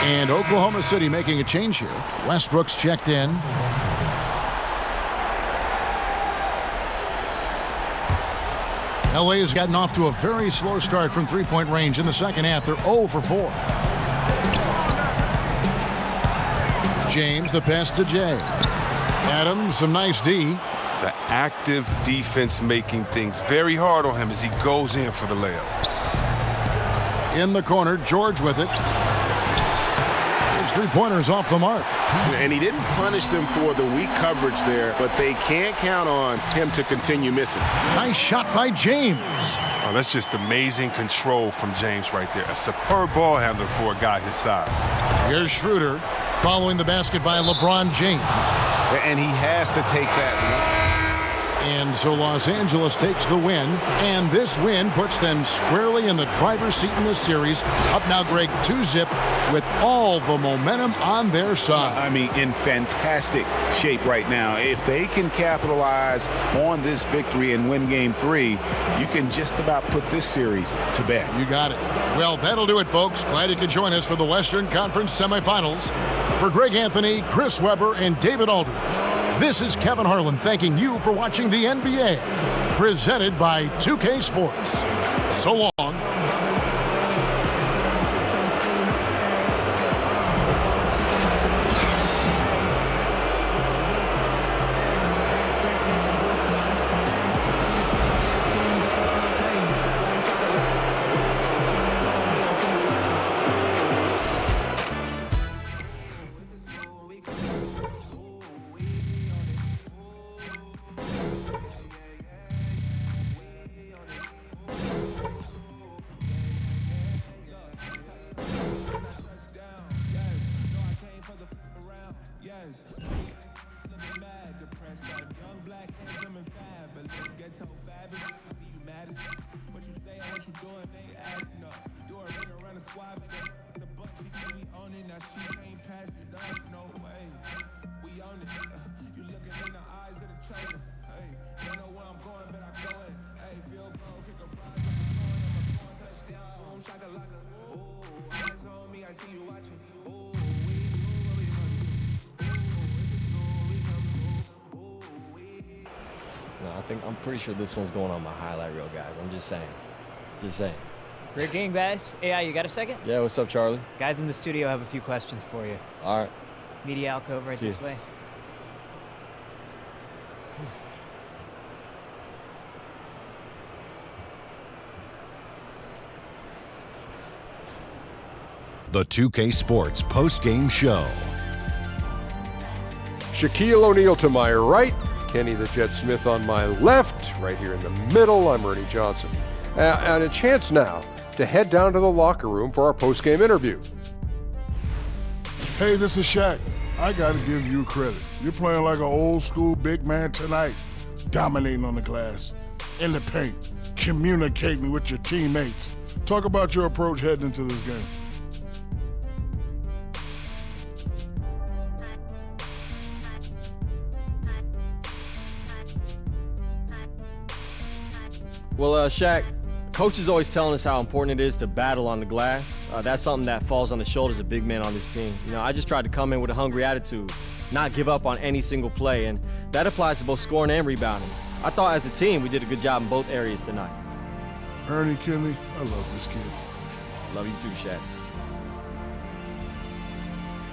Speaker 8: And Oklahoma City making a change here. Westbrook's checked in. LA has gotten off to a very slow start from three-point range in the second half. They're 0 for 4. James, the pass to Jay. Adams, some nice D.
Speaker 10: The active defense making things very hard on him as he goes in for the layup.
Speaker 8: In the corner, George with it. His three-pointers off the mark.
Speaker 9: And he didn't punish them for the weak coverage there, but they can't count on him to continue missing.
Speaker 8: Nice shot by James.
Speaker 10: Oh, that's just amazing control from James right there. A superb ball handler for a guy his size.
Speaker 8: Here's Schroeder following the basket by LeBron James.
Speaker 9: And he has to take that.
Speaker 8: And so Los Angeles takes the win, and this win puts them squarely in the driver's seat in this series. Up now, Greg, 2-zip with all the momentum on their side.
Speaker 9: I mean, in fantastic shape right now. If they can capitalize on this victory and win Game 3, you can just about put this series to bed.
Speaker 8: You got it. Well, that'll do it, folks. Glad you could join us for the Western Conference semifinals. For Greg Anthony, Chris Webber, and David Aldridge, this is Kevin Harlan thanking you for watching the NBA, presented by 2K Sports. So long.
Speaker 13: I'm pretty sure this one's going on my highlight reel, guys. I'm just saying. Just saying.
Speaker 14: Great game, guys. AI, you got a second?
Speaker 13: Yeah, what's up, Charlie?
Speaker 14: Guys in the studio have a few questions for you.
Speaker 13: All right.
Speaker 14: Media alcove right this way.
Speaker 1: The 2K Sports post-game show.
Speaker 2: Shaquille O'Neal to my right. Kenny the Jet Smith on my left. Right here in the middle, I'm Ernie Johnson. And a chance now to head down to the locker room for our post-game interview.
Speaker 3: Hey, this is Shaq. I got to give you credit. You're playing like an old school big man tonight, dominating on the glass, in the paint, communicating with your teammates. Talk about your approach heading into this game.
Speaker 13: Well, Shaq, coach is always telling us how important it is to battle on the glass. That's something that falls on the shoulders of big men on this team. You know, I just tried to come in with a hungry attitude, not give up on any single play, and that applies to both scoring and rebounding. I thought as a team we did a good job in both areas tonight.
Speaker 3: Ernie, Kenny, I love this kid.
Speaker 13: Love you too, Shaq.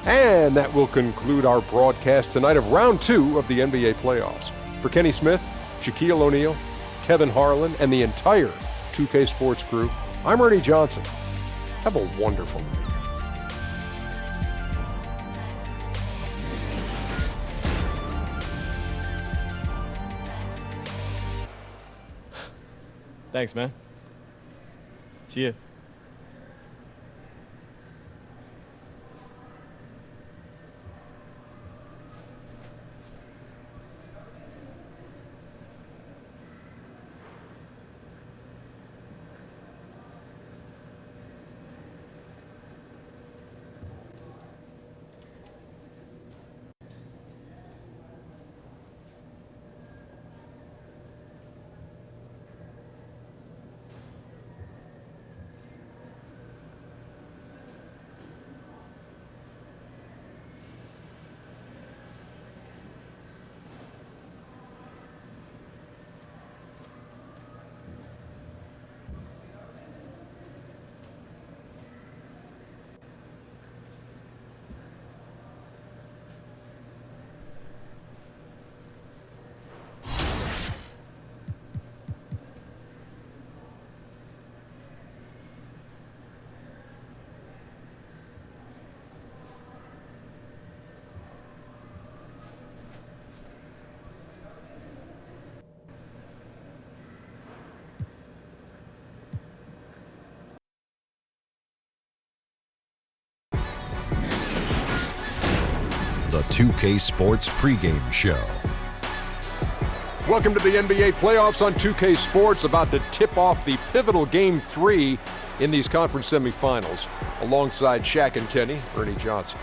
Speaker 2: And that will conclude our broadcast tonight of round 2 of the NBA playoffs. For Kenny Smith, Shaquille O'Neal, Kevin Harlan, and the entire 2K Sports crew, I'm Ernie Johnson. Have a wonderful night.
Speaker 13: Thanks, man. See ya.
Speaker 1: The 2K Sports pregame show.
Speaker 2: Welcome to the NBA playoffs on 2K Sports, about to tip off the pivotal Game 3 in these conference semifinals. Alongside Shaq and Kenny, Ernie Johnson.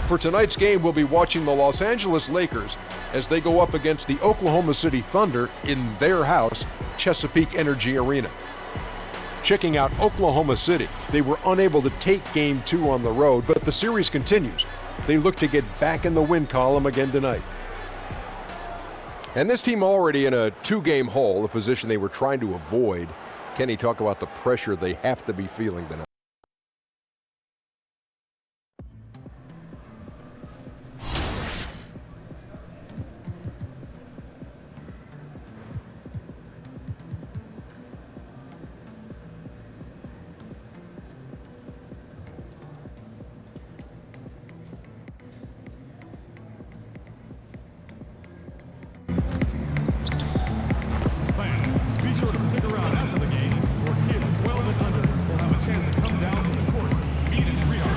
Speaker 2: For tonight's game, we'll be watching the Los Angeles Lakers as they go up against the Oklahoma City Thunder in their house, Chesapeake Energy Arena. Checking out Oklahoma City, they were unable to take Game 2 on the road, but the series continues. They look to get back in the win column again tonight. And this team already in a 2-game hole, a position they were trying to avoid. Kenny, talk about the pressure they have to be feeling tonight.
Speaker 15: Be sure to stick around after the game, where kids 12 and under will have a chance to come down to the court, meet and greet our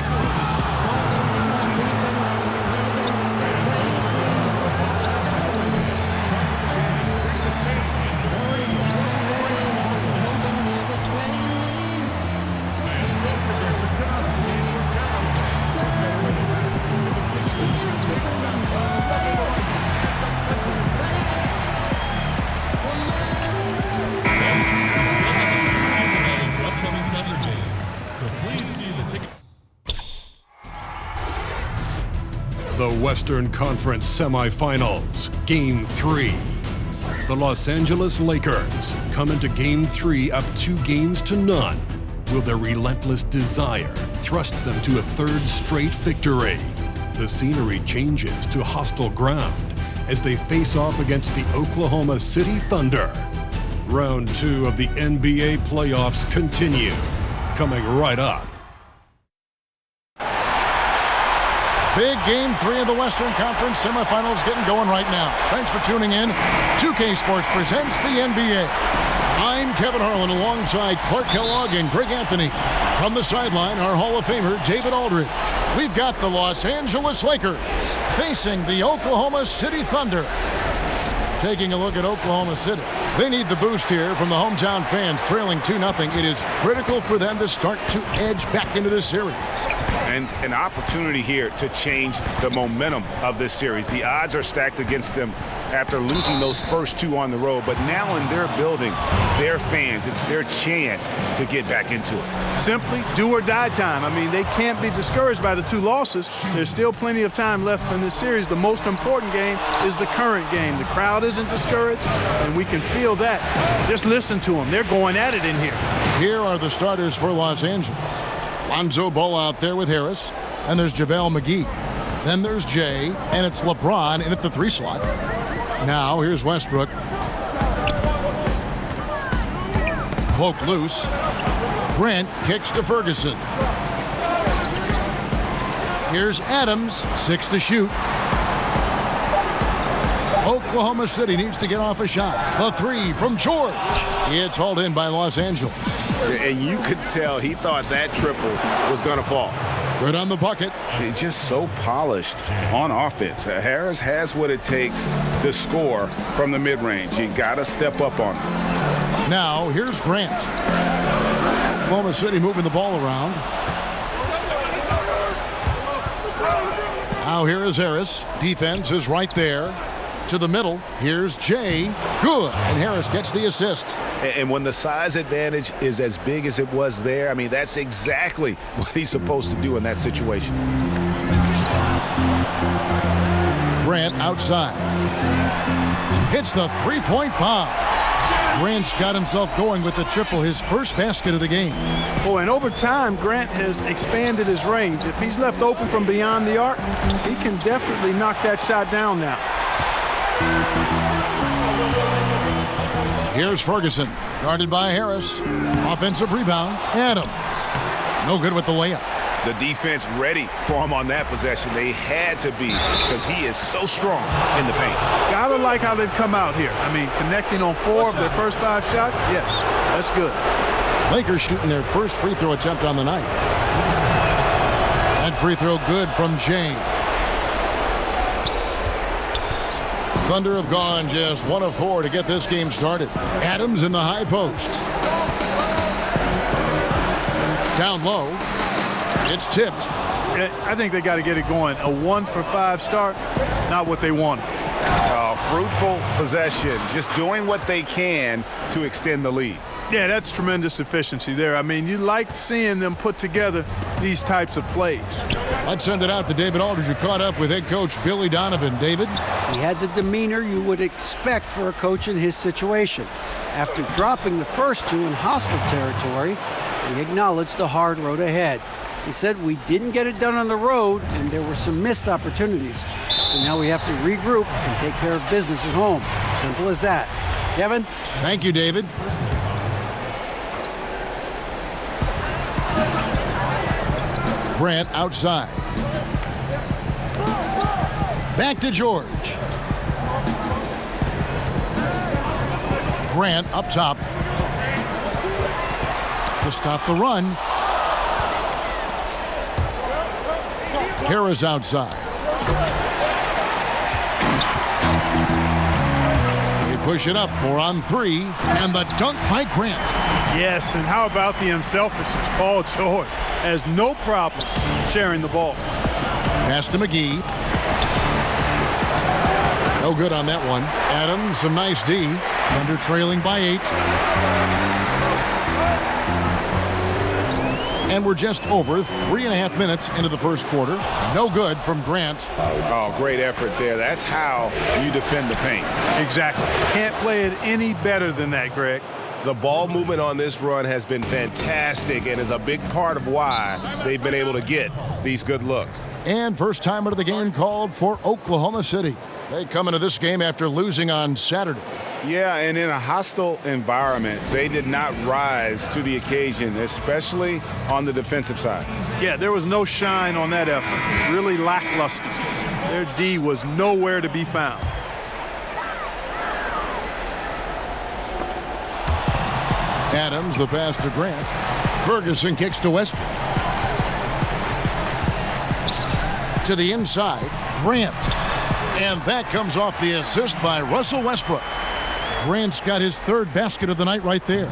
Speaker 7: The Western Conference semifinals, Game 3. The Los Angeles Lakers come into Game 3 up 2-0. Will their relentless desire thrust them to a third straight victory? The scenery changes to hostile ground as they face off against the Oklahoma City Thunder. Round 2 of the NBA playoffs continue, coming right up.
Speaker 8: Big Game 3 of the Western Conference semifinals getting going right now. Thanks for tuning in. 2K Sports presents the NBA. I'm Kevin Harlan alongside Clark Kellogg and Greg Anthony. From the sideline, our Hall of Famer, David Aldridge. We've got the Los Angeles Lakers facing the Oklahoma City Thunder. Taking a look at Oklahoma City. They need the boost here from the hometown fans, trailing 2-0. It is critical for them to start to edge back into this series.
Speaker 9: And an opportunity here to change the momentum of this series. The odds are stacked against them after losing those first 2 on the road, but now in their building, their fans, it's their chance to get back into it.
Speaker 16: Simply do or die time. I mean, they can't be discouraged by the 2 losses. There's still plenty of time left in this series. The most important game is the current game. The crowd isn't discouraged, and we can feel that. Just listen to them. They're going at it in here.
Speaker 8: Here are the starters for Los Angeles. Lonzo Ball out there with Harris. And there's JaVale McGee. Then there's Jay. And it's LeBron in at the 3 slot. Now here's Westbrook. Poke loose. Grant kicks to Ferguson. Here's Adams, 6 to shoot. Oklahoma City needs to get off a shot. The 3 from George. It's hauled in by Los Angeles.
Speaker 9: And you could tell he thought that triple was going to fall.
Speaker 8: Good on the bucket.
Speaker 9: He's just so polished on offense. Harris has what it takes to score from the mid-range. You got to step up on him.
Speaker 8: Now, here's Grant. Oklahoma City moving the ball around. Now here is Harris. Defense is right there. To the middle. Here's Jay. Good. And Harris gets the assist.
Speaker 9: And when the size advantage is as big as it was there, I mean, that's exactly what he's supposed to do in that situation.
Speaker 8: Grant outside. Hits the three-point bomb. Grant's got himself going with the triple, his first basket of the game.
Speaker 16: Oh, and over time, Grant has expanded his range. If he's left open from beyond the arc, he can definitely knock that shot down now.
Speaker 8: Here's Ferguson, guarded by Harris. Offensive rebound, Adams. No good with the layup.
Speaker 9: The defense ready for him on that possession. They had to be because he is so strong in the paint.
Speaker 16: Gotta like how they've come out here. I mean, connecting on 4 of their first 5 shots, yes, that's good.
Speaker 8: Lakers shooting their first free throw attempt on the night. That free throw good from Jay. Thunder have gone just 1 of 4 to get this game started. Adams in the high post. Down low. It's tipped.
Speaker 16: I think they got to get it going. A 1 for 5 start, not what they wanted.
Speaker 9: Fruitful possession, just doing what they can to extend the lead.
Speaker 16: Yeah, that's tremendous efficiency there. I mean, you like seeing them put together these types of plays.
Speaker 8: Let's send it out to David Aldridge, who caught up with head coach Billy Donovan. David?
Speaker 12: He had the demeanor you would expect for a coach in his situation. After dropping the first 2 in hostile territory, he acknowledged the hard road ahead. He said we didn't get it done on the road and there were some missed opportunities. So now we have to regroup and take care of business at home. Simple as that. Kevin?
Speaker 8: Thank you, David. Grant outside. Back to George. Grant up top to stop the run. Harris outside. They push it up 4 on 3, and the dunk by Grant.
Speaker 16: Yes, and how about the unselfishness? Paul George has no problem sharing the ball.
Speaker 8: Pass to McGee. No good on that one. Adams, some nice D. Thunder trailing by 8. And we're just over 3.5 minutes into the first quarter. No good from Grant.
Speaker 9: Oh, great effort there. That's how you defend the paint.
Speaker 16: Exactly. Can't play it any better than that, Greg.
Speaker 9: The ball movement on this run has been fantastic and is a big part of why they've been able to get these good looks.
Speaker 8: And first timer of the game called for Oklahoma City. They come into this game after losing on Saturday.
Speaker 9: Yeah, and in a hostile environment, they did not rise to the occasion, especially on the defensive side.
Speaker 16: Yeah, there was no shine on that effort. Really lackluster. Their D was nowhere to be found.
Speaker 8: Adams, the pass to Grant. Ferguson kicks to Westbrook. To the inside, Grant. And that comes off the assist by Russell Westbrook. Grant's got his 3rd basket of the night right there.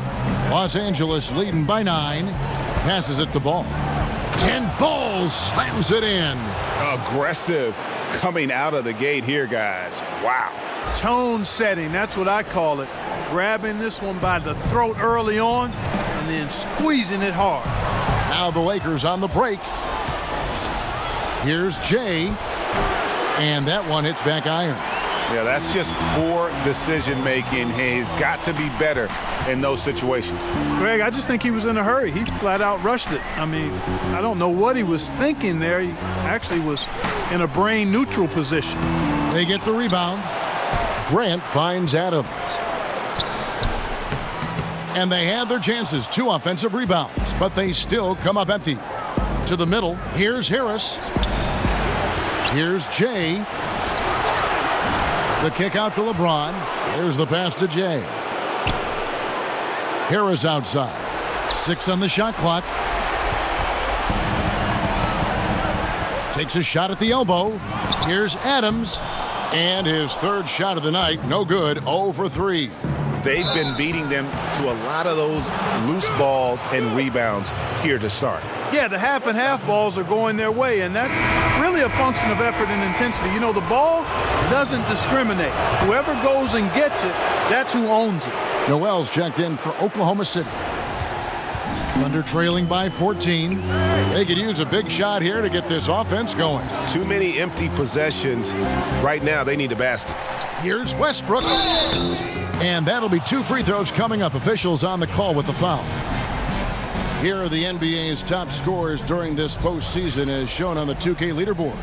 Speaker 8: Los Angeles leading by 9. Passes it to Ball. And Ball slams it in.
Speaker 9: Aggressive coming out of the gate here, guys. Wow.
Speaker 16: Tone setting, that's what I call it. Grabbing this one by the throat early on and then squeezing it hard.
Speaker 8: Now the Lakers on the break. Here's Jay. And that one hits back iron.
Speaker 9: Yeah, that's just poor decision making. He's got to be better in those situations.
Speaker 16: Greg, I just think he was in a hurry. He flat out rushed it. I mean, I don't know what he was thinking there. He actually was in a brain neutral position.
Speaker 8: They get the rebound. Grant finds Adams. And they had their chances. 2 offensive rebounds, but they still come up empty. To the middle, here's Harris. Here's Jay. The kick out to LeBron. There's the pass to Jay. Harris outside. 6 on the shot clock. Takes a shot at the elbow. Here's Adams. And his 3rd shot of the night. No good. 0 for 3.
Speaker 9: They've been beating them to a lot of those loose balls and rebounds here to start.
Speaker 16: Yeah, the half and half balls are going their way, and that's really a function of effort and intensity. You know, the ball doesn't discriminate. Whoever goes and gets it, that's who owns it.
Speaker 8: Noel's checked in for Oklahoma City. Thunder trailing by 14. They could use a big shot here to get this offense going.
Speaker 9: Too many empty possessions. Right now, they need a basket.
Speaker 8: Here's Westbrook. And that'll be 2 free throws coming up. Officials on the call with the foul. Here are the NBA's top scorers during this postseason as shown on the 2K leaderboard.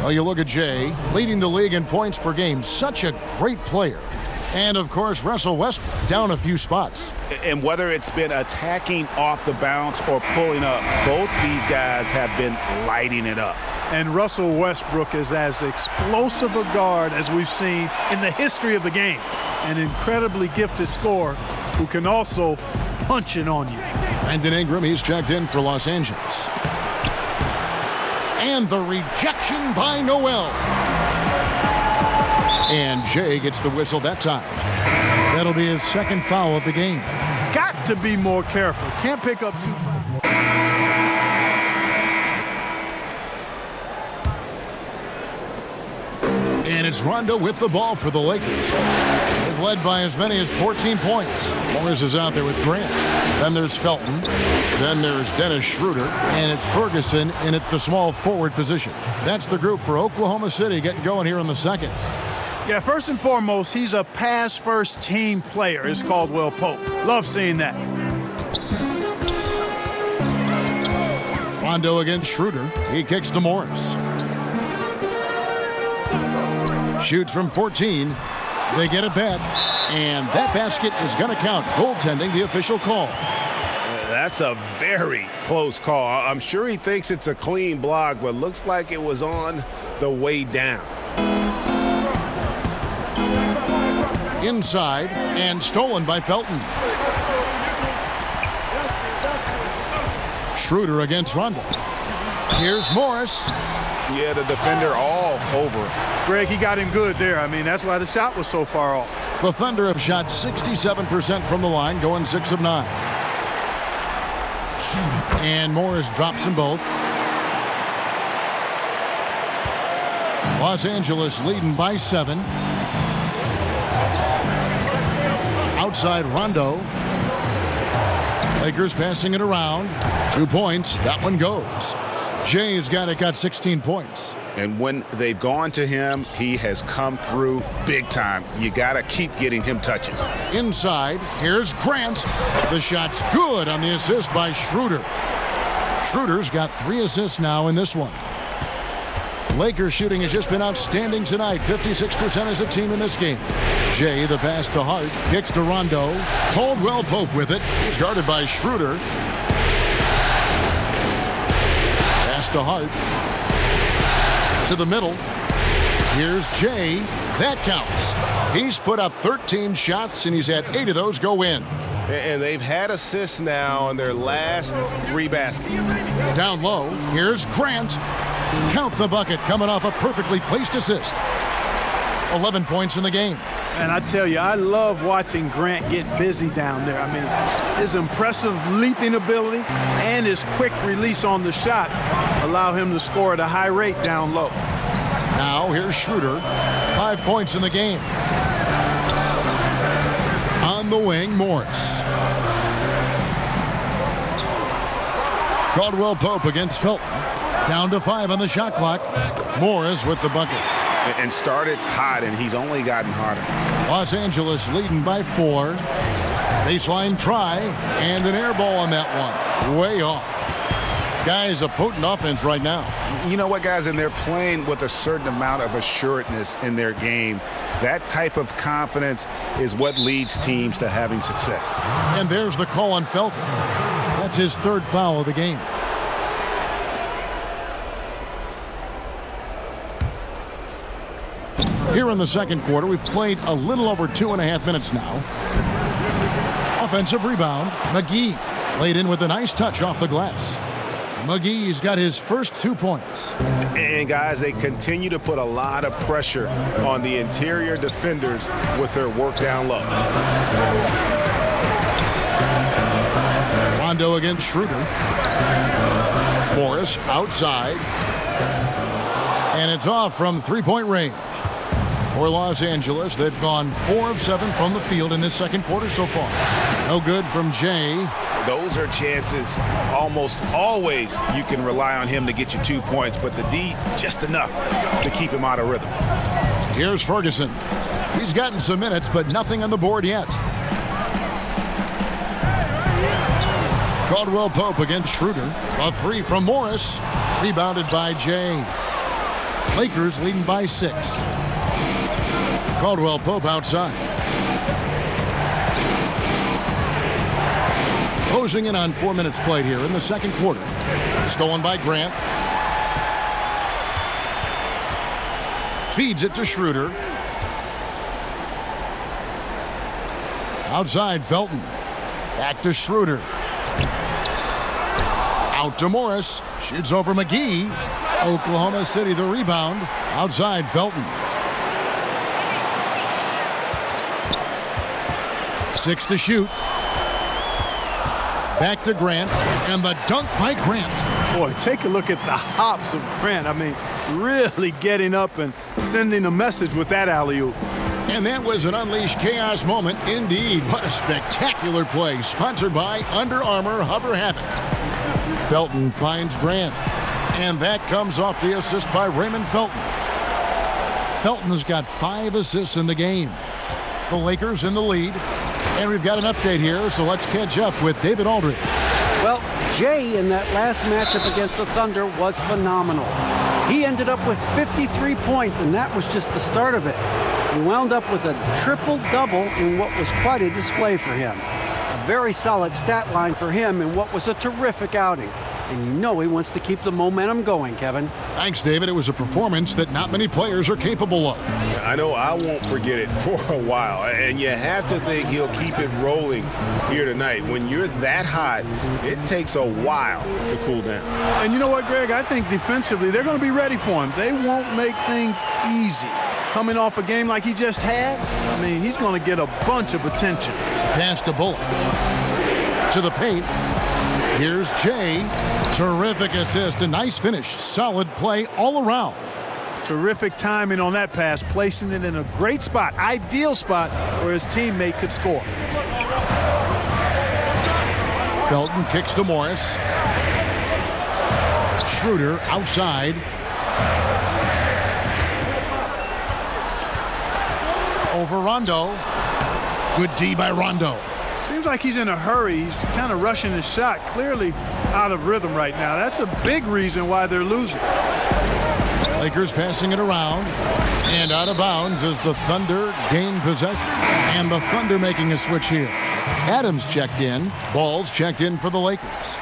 Speaker 8: Well, you look at Jay, leading the league in points per game. Such a great player. And, of course, Russell Westbrook down a few spots.
Speaker 9: And whether it's been attacking off the bounce or pulling up, both these guys have been lighting it up.
Speaker 16: And Russell Westbrook is as explosive a guard as we've seen in the history of the game. An incredibly gifted scorer who can also punch it on you.
Speaker 8: Brandon Ingram, he's checked in for Los Angeles. And the rejection by Noel. And Jay gets the whistle that time. That'll be his 2nd foul of the game.
Speaker 16: Got to be more careful. Can't pick up 2 fouls.
Speaker 8: And it's Rondo with the ball for the Lakers. They've led by as many as 14 points. Morris is out there with Grant. Then there's Felton. Then there's Dennis Schroeder. And it's Ferguson in at the small forward position. That's the group for Oklahoma City getting going here in the 2nd.
Speaker 16: Yeah, first and foremost, he's a pass-first team player, is Caldwell Pope. Love seeing that.
Speaker 8: Rondo against Schroeder. He kicks to Morris. Shoots from 14. They get it back. And that basket is going to count. Goaltending, the official call.
Speaker 9: That's a very close call. I'm sure he thinks it's a clean block, but looks like it was on the way down.
Speaker 8: Inside and stolen by Felton. Schroeder against Rondo. Here's Morris.
Speaker 9: Yeah, the defender all over.
Speaker 16: Greg, he got him good there. I mean, that's why the shot was so far off.
Speaker 8: The Thunder have shot 67% from the line, going 6 of 9. And Morris drops them both. Los Angeles leading by 7. Outside Rondo. Lakers passing it around. 2 points. That one goes. Jay's got 16 points.
Speaker 9: And when they've gone to him, he has come through big time. You got to keep getting him touches.
Speaker 8: Inside, here's Grant. The shot's good on the assist by Schroeder. Schroeder's got 3 assists now in this one. Lakers shooting has just been outstanding tonight. 56% as a team in this game. Jay, the pass to Hart, kicks to Rondo. Caldwell Pope with it. He's guarded by Schroeder. Pass to Hart. To the middle. Here's Jay. That counts. He's put up 13 shots, and he's had 8 of those go in.
Speaker 9: And they've had assists now on their last 3 baskets.
Speaker 8: Down low, here's Grant. Count the bucket, coming off a perfectly placed assist. 11 points in the game.
Speaker 16: And I tell you, I love watching Grant get busy down there. I mean, his impressive leaping ability and his quick release on the shot allow him to score at a high rate down low.
Speaker 8: Now here's Schroeder. 5 points in the game. On the wing, Morris. Caldwell Pope against Felton. Down to 5 on the shot clock. Morris with the bucket.
Speaker 9: and started hot, and he's only gotten hotter.
Speaker 8: Los Angeles leading by 4. Baseline try, and an air ball on that one. Way off. Guys, a potent offense right now.
Speaker 9: You know what, guys? And they're playing with a certain amount of assuredness in their game. That type of confidence is what leads teams to having success.
Speaker 8: And there's the call on Felton. That's his 3rd foul of the game. Here in the second quarter, we've played a little over 2.5 minutes now. Offensive rebound. McGee laid in with a nice touch off the glass. McGee's got his first 2 points.
Speaker 9: And guys, they continue to put a lot of pressure on the interior defenders with their work down low.
Speaker 8: Rondo against Schroeder. Morris outside. And it's off from 3-point range. For Los Angeles, they've gone 4 of 7 from the field in this second quarter so far. No good from Jay.
Speaker 9: Those are chances almost always you can rely on him to get you 2 points, but the D just enough to keep him out of rhythm.
Speaker 8: Here's Ferguson. He's gotten some minutes, but nothing on the board yet. Caldwell Pope against Schroeder. A 3 from Morris. Rebounded by Jay. Lakers leading by 6. Caldwell Pope outside. Closing in on 4 minutes played here in the second quarter. Stolen by Grant. Feeds it to Schroeder. Outside Felton. Back to Schroeder. Out to Morris. Shoots over McGee. Oklahoma City the rebound. Outside Felton. 6 to shoot. Back to Grant, and the dunk by Grant.
Speaker 16: Boy, take a look at the hops of Grant. I mean, really getting up and sending a message with that alley-oop.
Speaker 8: And that was an unleashed chaos moment indeed. What a spectacular play, sponsored by Under Armour Hover Havoc. Felton finds Grant, and that comes off the assist by Raymond Felton. Felton's got 5 assists in the game. The Lakers in the lead. And we've got an update here, so let's catch up with David Aldridge.
Speaker 12: Well, Jay in that last matchup against the Thunder was phenomenal. He ended up with 53 points, and that was just the start of it. He wound up with a triple-double in what was quite a display for him. A very solid stat line for him in what was a terrific outing. And you know he wants to keep the momentum going, Kevin.
Speaker 8: Thanks, David. It was a performance that not many players are capable of.
Speaker 9: I know I won't forget it for a while, and you have to think he'll keep it rolling here tonight. When you're that hot, it takes a while to cool down.
Speaker 16: And you know what, Greg? I think defensively they're going to be ready for him. They won't make things easy. Coming off a game like he just had, I mean, he's going to get a bunch of attention.
Speaker 8: Pass to Bullock. To the paint. Here's Jay. Terrific assist, a nice finish. Solid play all around.
Speaker 16: Terrific timing on that pass, placing it in a great spot, ideal spot where his teammate could score.
Speaker 8: Felton kicks to Morris. Schroeder outside. Over Rondo. Good D by Rondo.
Speaker 16: Seems like he's in a hurry. He's kind of rushing his shot. Clearly out of rhythm right now. That's a big reason why they're losing.
Speaker 8: Lakers passing it around. And out of bounds as the Thunder gain possession. And the Thunder making a switch here. Adams checked in. Ball's checked in for the Lakers.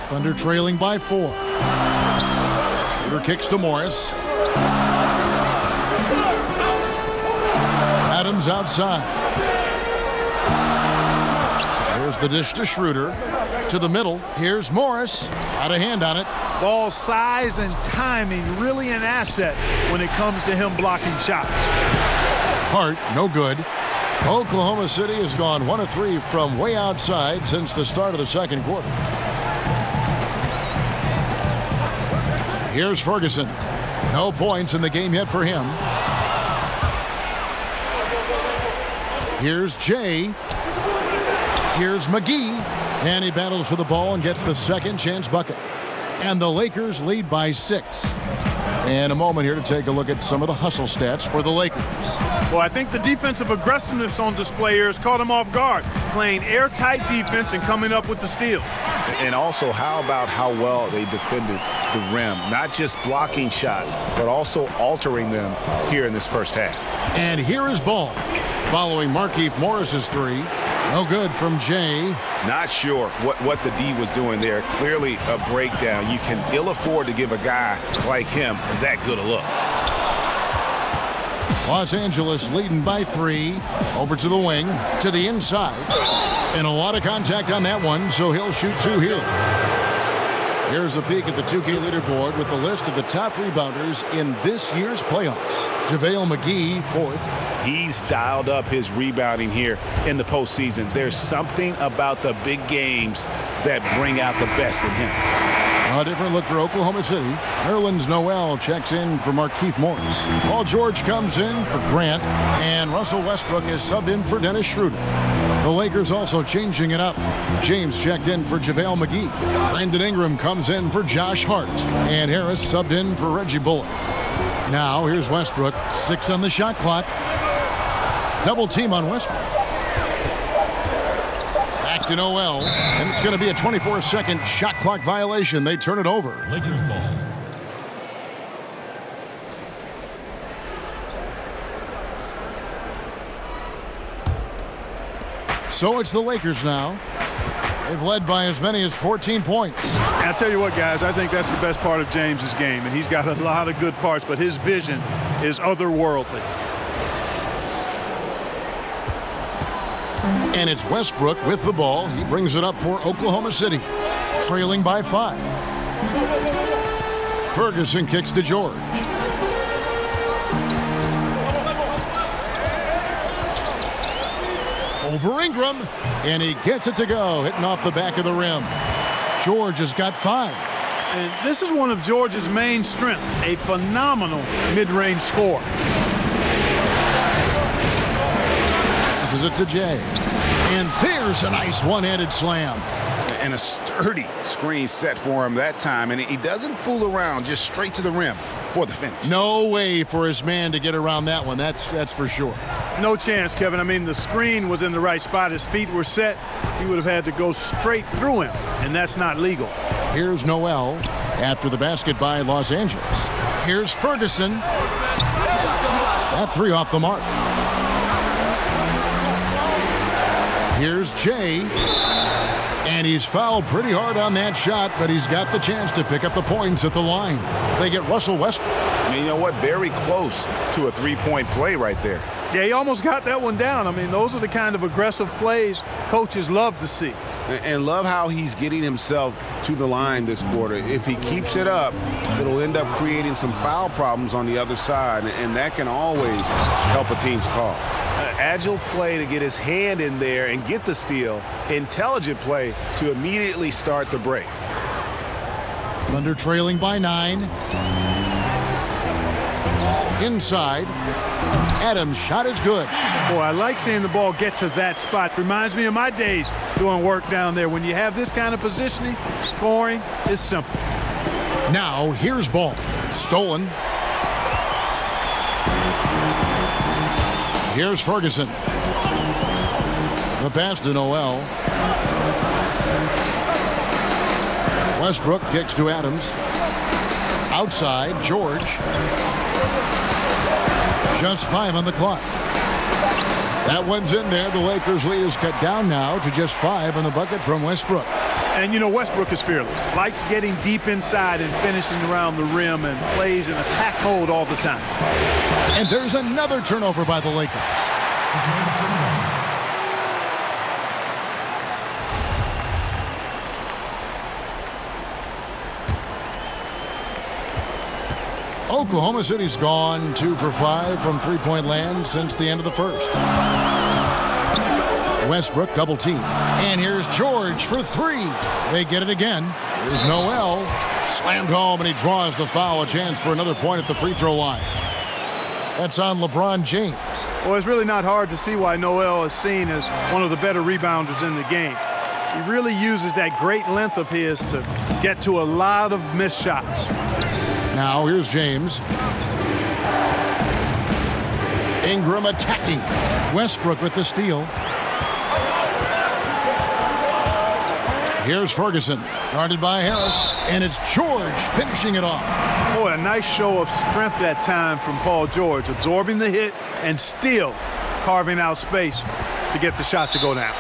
Speaker 8: Thunder trailing by 4. Schroeder kicks to Morris. Adams outside. There's the dish to Schroeder. To the middle. Here's Morris. Got a hand on it.
Speaker 16: Ball size and timing really an asset when it comes to him blocking shots.
Speaker 8: Hart, no good. Oklahoma City has gone 1 of 3 from way outside since the start of the second quarter. Here's Ferguson. No points in the game yet for him. Here's Jay. Here's McGee, and he battles for the ball and gets the second chance bucket. And the Lakers lead by 6. And a moment here to take a look at some of the hustle stats for the Lakers.
Speaker 16: Well, I think the defensive aggressiveness on display here has caught them off guard, playing airtight defense and coming up with the steal.
Speaker 9: And also, how about how well they defended the rim? Not just blocking shots, but also altering them here in this first half.
Speaker 8: And here is Ball, following Markieff Morris's 3. No good from Jay.
Speaker 9: Not sure what the D was doing there. Clearly a breakdown. You can ill afford to give a guy like him that good a look.
Speaker 8: Los Angeles leading by 3. Over to the wing, to the inside. And a lot of contact on that one, so he'll shoot 2 here. Here's a peek at the 2K leaderboard with the list of the top rebounders in this year's playoffs. JaVale McGee, 4th.
Speaker 9: He's dialed up his rebounding here in the postseason. There's something about the big games that bring out the best in him.
Speaker 8: A different look for Oklahoma City. Nerlens Noel checks in for Markieff Morris. Paul George comes in for Grant, and Russell Westbrook is subbed in for Dennis Schroeder. The Lakers also changing it up. James checked in for JaVale McGee. Brandon Ingram comes in for Josh Hart, and Harris subbed in for Reggie Bullock. Now here's Westbrook, 6 on the shot clock. Double team on Westbrook. Back to Noel, and it's going to be a 24-second shot clock violation. They turn it over.
Speaker 15: Lakers ball.
Speaker 8: So it's the Lakers now. They've led by as many as 14 points.
Speaker 16: And I'll tell you what, guys, I think that's the best part of James's game, and he's got a lot of good parts, but his vision is otherworldly.
Speaker 8: And it's Westbrook with the ball. He brings it up for Oklahoma City, trailing by 5. Ferguson kicks to George. Over Ingram, and he gets it to go, hitting off the back of the rim. George has got 5.
Speaker 16: And this is one of George's main strengths, a phenomenal mid-range scorer.
Speaker 8: Passes it to Jay. And there's a nice one-handed slam.
Speaker 9: And a sturdy screen set for him that time. And he doesn't fool around, just straight to the rim for the finish.
Speaker 8: No way for his man to get around that one. That's for sure.
Speaker 16: No chance, Kevin. I mean, the screen was in the right spot. His feet were set. He would have had to go straight through him, and that's not legal.
Speaker 8: Here's Noel after the basket by Los Angeles. Here's Ferguson. That 3 off the mark. Here's Jay. And he's fouled pretty hard on that shot, but he's got the chance to pick up the points at the line. They get Russell Westbrook.
Speaker 9: And you know what? Very close to a 3-point play right there.
Speaker 16: Yeah, he almost got that one down. I mean, those are the kind of aggressive plays coaches love to see.
Speaker 9: And love how he's getting himself to the line this quarter. If he keeps it up, it'll end up creating some foul problems on the other side, and that can always help a team's call. Agile play to get his hand in there and get the steal. Intelligent play to immediately start the break.
Speaker 8: Thunder trailing by 9. Inside. Adams' shot is good.
Speaker 16: Boy, I like seeing the ball get to that spot. Reminds me of my days doing work down there. When you have this kind of positioning, scoring is simple.
Speaker 8: Now, here's Ball. Stolen. Here's Ferguson. The pass to Noel. Westbrook kicks to Adams. Outside, George. Just 5 on the clock. That one's in there. The Lakers' lead is cut down now to just 5 on the bucket from Westbrook.
Speaker 16: And, you know, Westbrook is fearless. Likes getting deep inside and finishing around the rim and plays in attack mode all the time.
Speaker 8: And there's another turnover by the Lakers. Oklahoma City's gone 2 for 5 from three-point land since the end of the first. Westbrook double team. And here's George for 3. They get it again. Here's Noel. Slammed home, and he draws the foul. A chance for another point at the free throw line. That's on LeBron James.
Speaker 16: Well, it's really not hard to see why Noel is seen as one of the better rebounders in the game. He really uses that great length of his to get to a lot of missed shots.
Speaker 8: Now here's James. Ingram attacking. Westbrook with the steal. Here's Ferguson, guarded by Harris, and it's George finishing it off.
Speaker 16: Boy, a nice show of strength that time from Paul George, absorbing the hit and still carving out space to get the shot to go down.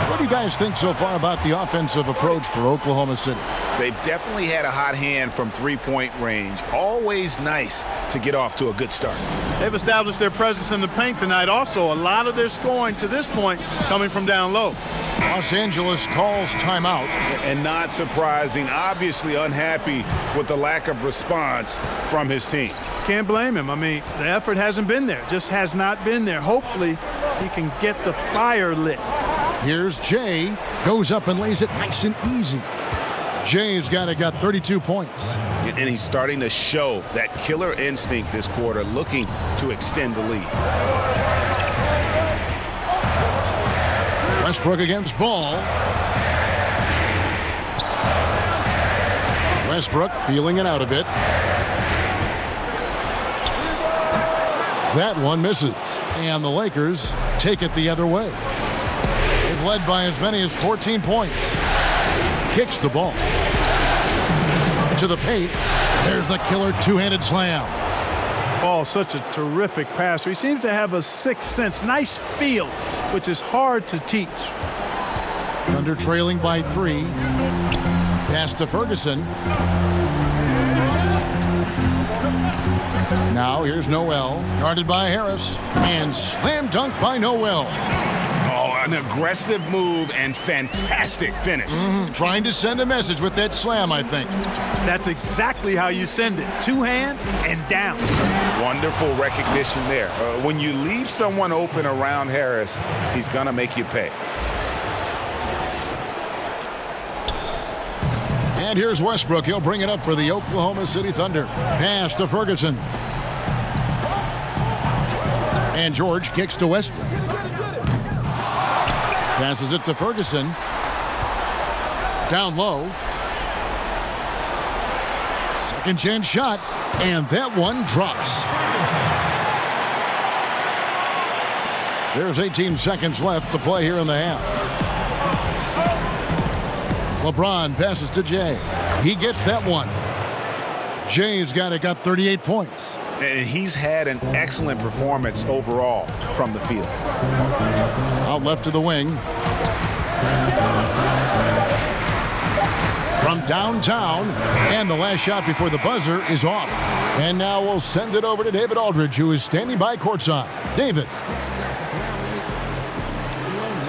Speaker 8: What do you guys think so far about the offensive approach for Oklahoma City?
Speaker 9: They've definitely had a hot hand from three-point range. Always nice to get off to a good start.
Speaker 16: They've established their presence in the paint tonight. Also, a lot of their scoring to this point coming from down low.
Speaker 8: Los Angeles calls timeout.
Speaker 9: And not surprising, obviously unhappy with the lack of response from his team.
Speaker 16: Can't blame him. I mean, the effort hasn't been there. Just has not been there. Hopefully, he can get the fire lit.
Speaker 8: Here's Jay. Goes up and lays it nice and easy. Jay's got 32 points.
Speaker 9: And he's starting to show that killer instinct this quarter, looking to extend the lead.
Speaker 8: Westbrook against Ball. Westbrook feeling it out a bit. That one misses. And the Lakers take it the other way. They've led by as many as 14 points. Kicks the ball to the paint. There's the killer two-handed slam.
Speaker 16: Ball, such a terrific passer. He seems to have a sixth sense, nice feel, which is hard to teach.
Speaker 8: Thunder trailing by 3. Pass to Ferguson. Now here's Noel, guarded by Harris, and slam dunk by Noel.
Speaker 9: An aggressive move and fantastic finish.
Speaker 8: Trying to send a message with that slam, I think.
Speaker 16: That's exactly how you send it. Two hands and down.
Speaker 9: Wonderful recognition there. When you leave someone open around Harris, he's going to make you pay.
Speaker 8: And here's Westbrook. He'll bring it up for the Oklahoma City Thunder. Pass to Ferguson. And George kicks to Westbrook. Passes it to Ferguson. Down low. Second chance shot. And that one drops. There's 18 seconds left to play here in the half. LeBron passes to Jay. He gets that one. Jay's got 38 points.
Speaker 9: And he's had an excellent performance overall from the field.
Speaker 8: Out left to the wing. From downtown. And the last shot before the buzzer is off. And now we'll send it over to David Aldridge, who is standing by courtside. David.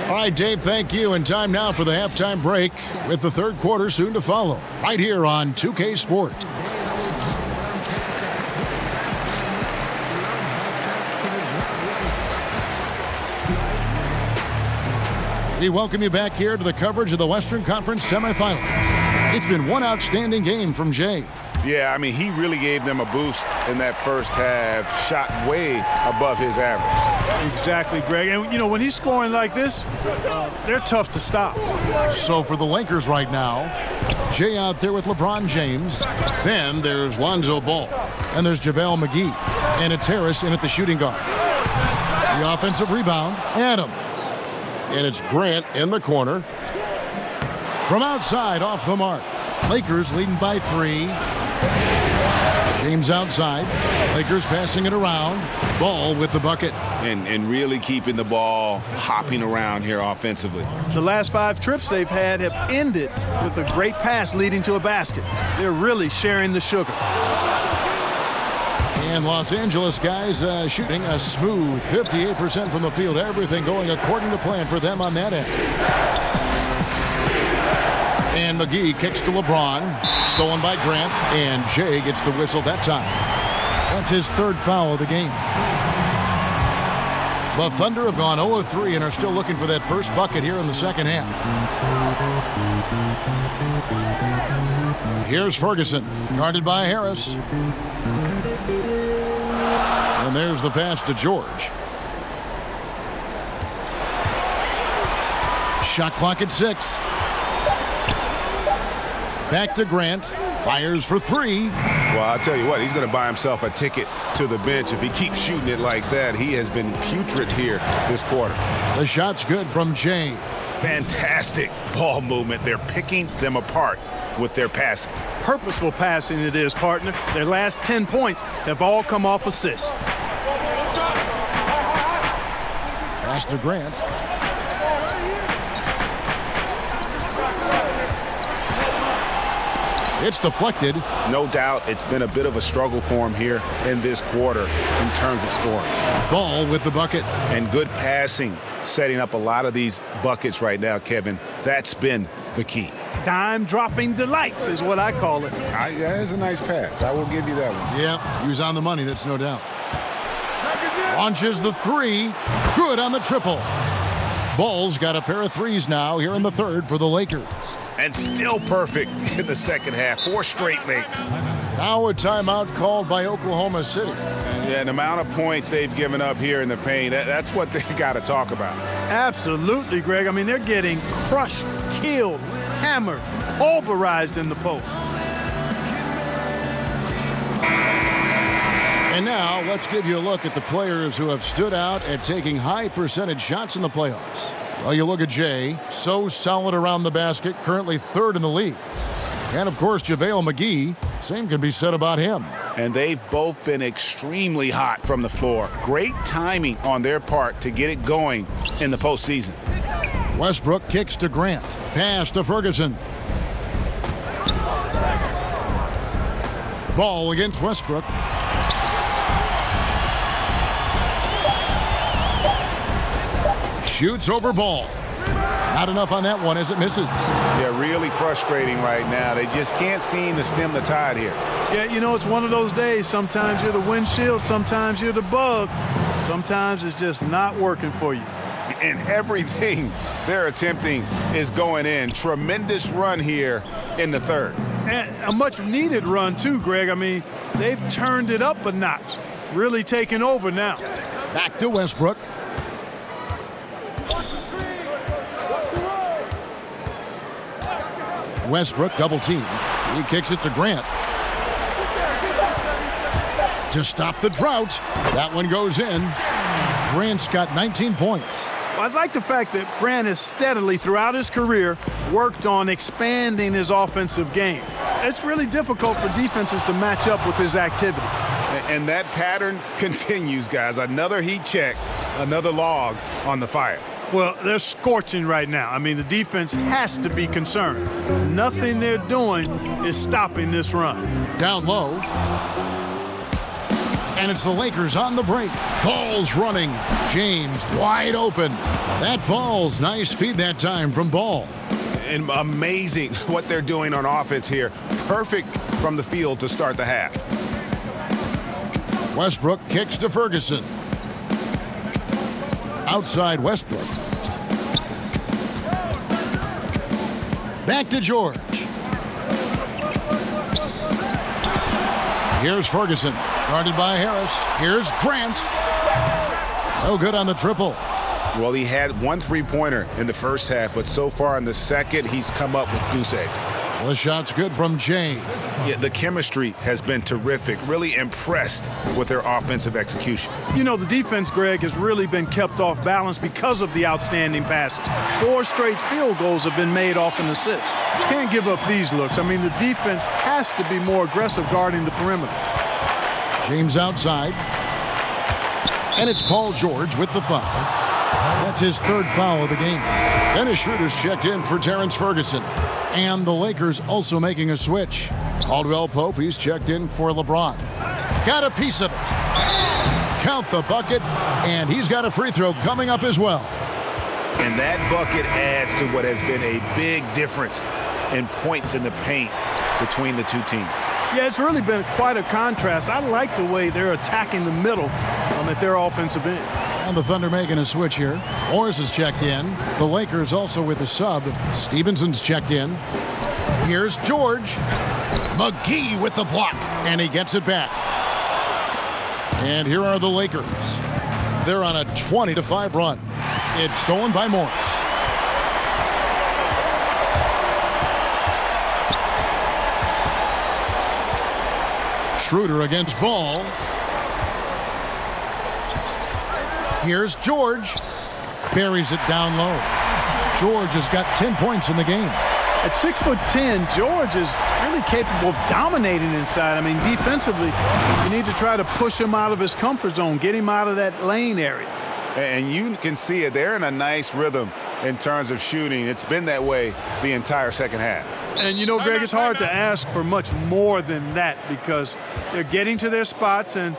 Speaker 8: All right, Dave, thank you. And time now for the halftime break with the third quarter soon to follow. Right here on 2K Sports. We welcome you back here to the coverage of the Western Conference semifinals. It's been one outstanding game from Jay.
Speaker 9: Yeah, I mean, he really gave them a boost in that first half, shot way above his average.
Speaker 16: Exactly, Greg. And, you know, when he's scoring like this, they're tough to stop.
Speaker 8: So for the Lakers right now, Jay out there with LeBron James. Then there's Lonzo Ball. And there's JaVale McGee. And it's Harris in at the shooting guard. The offensive rebound, Adams. And it's Grant in the corner. From outside, off the mark. Lakers leading by 3. James outside. Lakers passing it around. Ball with the bucket.
Speaker 9: And really keeping the ball hopping around here offensively.
Speaker 16: The last 5 trips they've had have ended with a great pass leading to a basket. They're really sharing the sugar.
Speaker 8: And Los Angeles guys shooting a smooth 58% from the field. Everything going according to plan for them on that end. And McGee kicks to LeBron. Stolen by Grant. And Jay gets the whistle that time. That's his third foul of the game. The Thunder have gone 0 of 3 and are still looking for that first bucket here in the second half. Here's Ferguson, guarded by Harris. And there's the pass to George. Shot clock at 6. Back to Grant. Fires for 3.
Speaker 9: Well, I'll tell you what, he's going to buy himself a ticket to the bench if he keeps shooting it like that. He has been putrid here this quarter.
Speaker 8: The shot's good from Jay.
Speaker 9: Fantastic ball movement. They're picking them apart with their passing.
Speaker 16: Purposeful passing it is, partner. Their last 10 points have all come off assists.
Speaker 8: Pass to Grant. It's deflected.
Speaker 9: No doubt it's been a bit of a struggle for him here in this quarter in terms of scoring.
Speaker 8: Ball with the bucket.
Speaker 9: And good passing, setting up a lot of these buckets right now, Kevin. That's been the key.
Speaker 16: Dime-dropping delights is what I call it.
Speaker 9: That is a nice pass. I will give you that one.
Speaker 8: Yeah, he was on the money, that's no doubt. Launches the 3. Good on the triple. Ball's got a pair of 3s now here in the third for the Lakers.
Speaker 9: And still perfect in the second half. 4 straight makes.
Speaker 8: Now a timeout called by Oklahoma City.
Speaker 9: Yeah, the amount of points they've given up here in the paint, that's what they got to talk about.
Speaker 16: Absolutely, Greg. I mean, they're getting crushed, killed, hammered, pulverized in the post.
Speaker 8: And now let's give you a look at the players who have stood out at taking high percentage shots in the playoffs. Well, you look at Jay, so solid around the basket, currently 3rd in the league. And, of course, JaVale McGee, same can be said about him.
Speaker 9: And they've both been extremely hot from the floor. Great timing on their part to get it going in the postseason.
Speaker 8: Westbrook kicks to Grant. Pass to Ferguson. Ball against Westbrook. Shoots over Ball. Not enough on that one as it misses.
Speaker 9: Yeah, really frustrating right now. They just can't seem to stem the tide here.
Speaker 16: Yeah, you know, it's one of those days. Sometimes you're the windshield, sometimes you're the bug. Sometimes it's just not working for you.
Speaker 9: And everything they're attempting is going in. Tremendous run here in the third.
Speaker 16: And a much-needed run, too, Greg. I mean, they've turned it up a notch. Really taking over now.
Speaker 8: Back to Westbrook. Westbrook double team. He kicks it to Grant. To stop the drought. That one goes in. Grant's got 19 points.
Speaker 16: Well, I like the fact that Grant has steadily throughout his career worked on expanding his offensive game. It's really difficult for defenses to match up with his activity.
Speaker 9: And that pattern continues, guys. Another heat check, another log on the fire.
Speaker 16: Well, they're scorching right now. I mean, the defense has to be concerned. Nothing they're doing is stopping this run.
Speaker 8: Down low. And it's the Lakers on the break. Ball's running. James wide open. That falls. Nice feed that time from Ball.
Speaker 9: And amazing what they're doing on offense here. Perfect from the field to start the half.
Speaker 8: Westbrook kicks to Ferguson. Outside Westbrook. Back to George. Here's Ferguson. Guarded by Harris. Here's Grant. No good on the triple.
Speaker 9: Well, he had 1 3-pointer in the first half, but so far in the second, he's come up with goose eggs.
Speaker 8: Well, the shot's good from James.
Speaker 9: Yeah, the chemistry has been terrific. Really impressed with their offensive execution.
Speaker 16: You know, the defense, Greg, has really been kept off balance because of the outstanding passes. 4 straight field goals have been made off an assist. You can't give up these looks. I mean, the defense has to be more aggressive guarding the perimeter.
Speaker 8: James outside. And it's Paul George with the foul. That's his 3rd foul of the game. Dennis Schroeder's checked in for Terrence Ferguson. And the Lakers also making a switch. Caldwell Pope, he's checked in for LeBron. Got a piece of it. Count the bucket, and he's got a free throw coming up as well.
Speaker 9: And that bucket adds to what has been a big difference in points in the paint between the two teams.
Speaker 16: Yeah, it's really been quite a contrast. I like the way they're attacking the middle at their offensive end.
Speaker 8: And the Thunder making a switch here. Morris is checked in. The Lakers also with a sub. Stevenson's checked in. Here's George. McGee with the block. And he gets it back. And here are the Lakers. They're on a 20-5 run. It's stolen by Morris. Schroeder against Ball. Here's George. Buries it down low. George has got 10 points in the game.
Speaker 16: At 6'10", George is really capable of dominating inside. I mean, defensively, you need to try to push him out of his comfort zone, get him out of that lane area.
Speaker 9: And you can see it. They're in a nice rhythm in terms of shooting. It's been that way the entire second half.
Speaker 16: And, you know, Greg, it's hard to ask for much more than that because they're getting to their spots and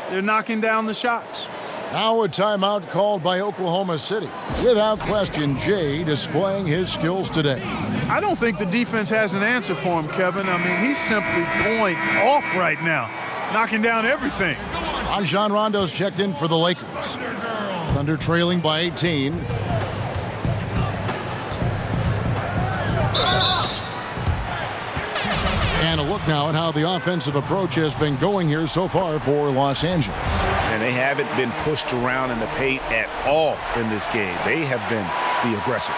Speaker 16: they're knocking down the shots.
Speaker 8: Now a timeout called by Oklahoma City. Without question, Jay displaying his skills today.
Speaker 16: I don't think the defense has an answer for him, Kevin. I mean, he's simply going off right now, knocking down everything.
Speaker 8: Rajon Rondo's checked in for the Lakers. Thunder trailing by 18. And a look now at how the offensive approach has been going here so far for Los Angeles.
Speaker 9: And they haven't been pushed around in the paint at all in this game. They have been the aggressors.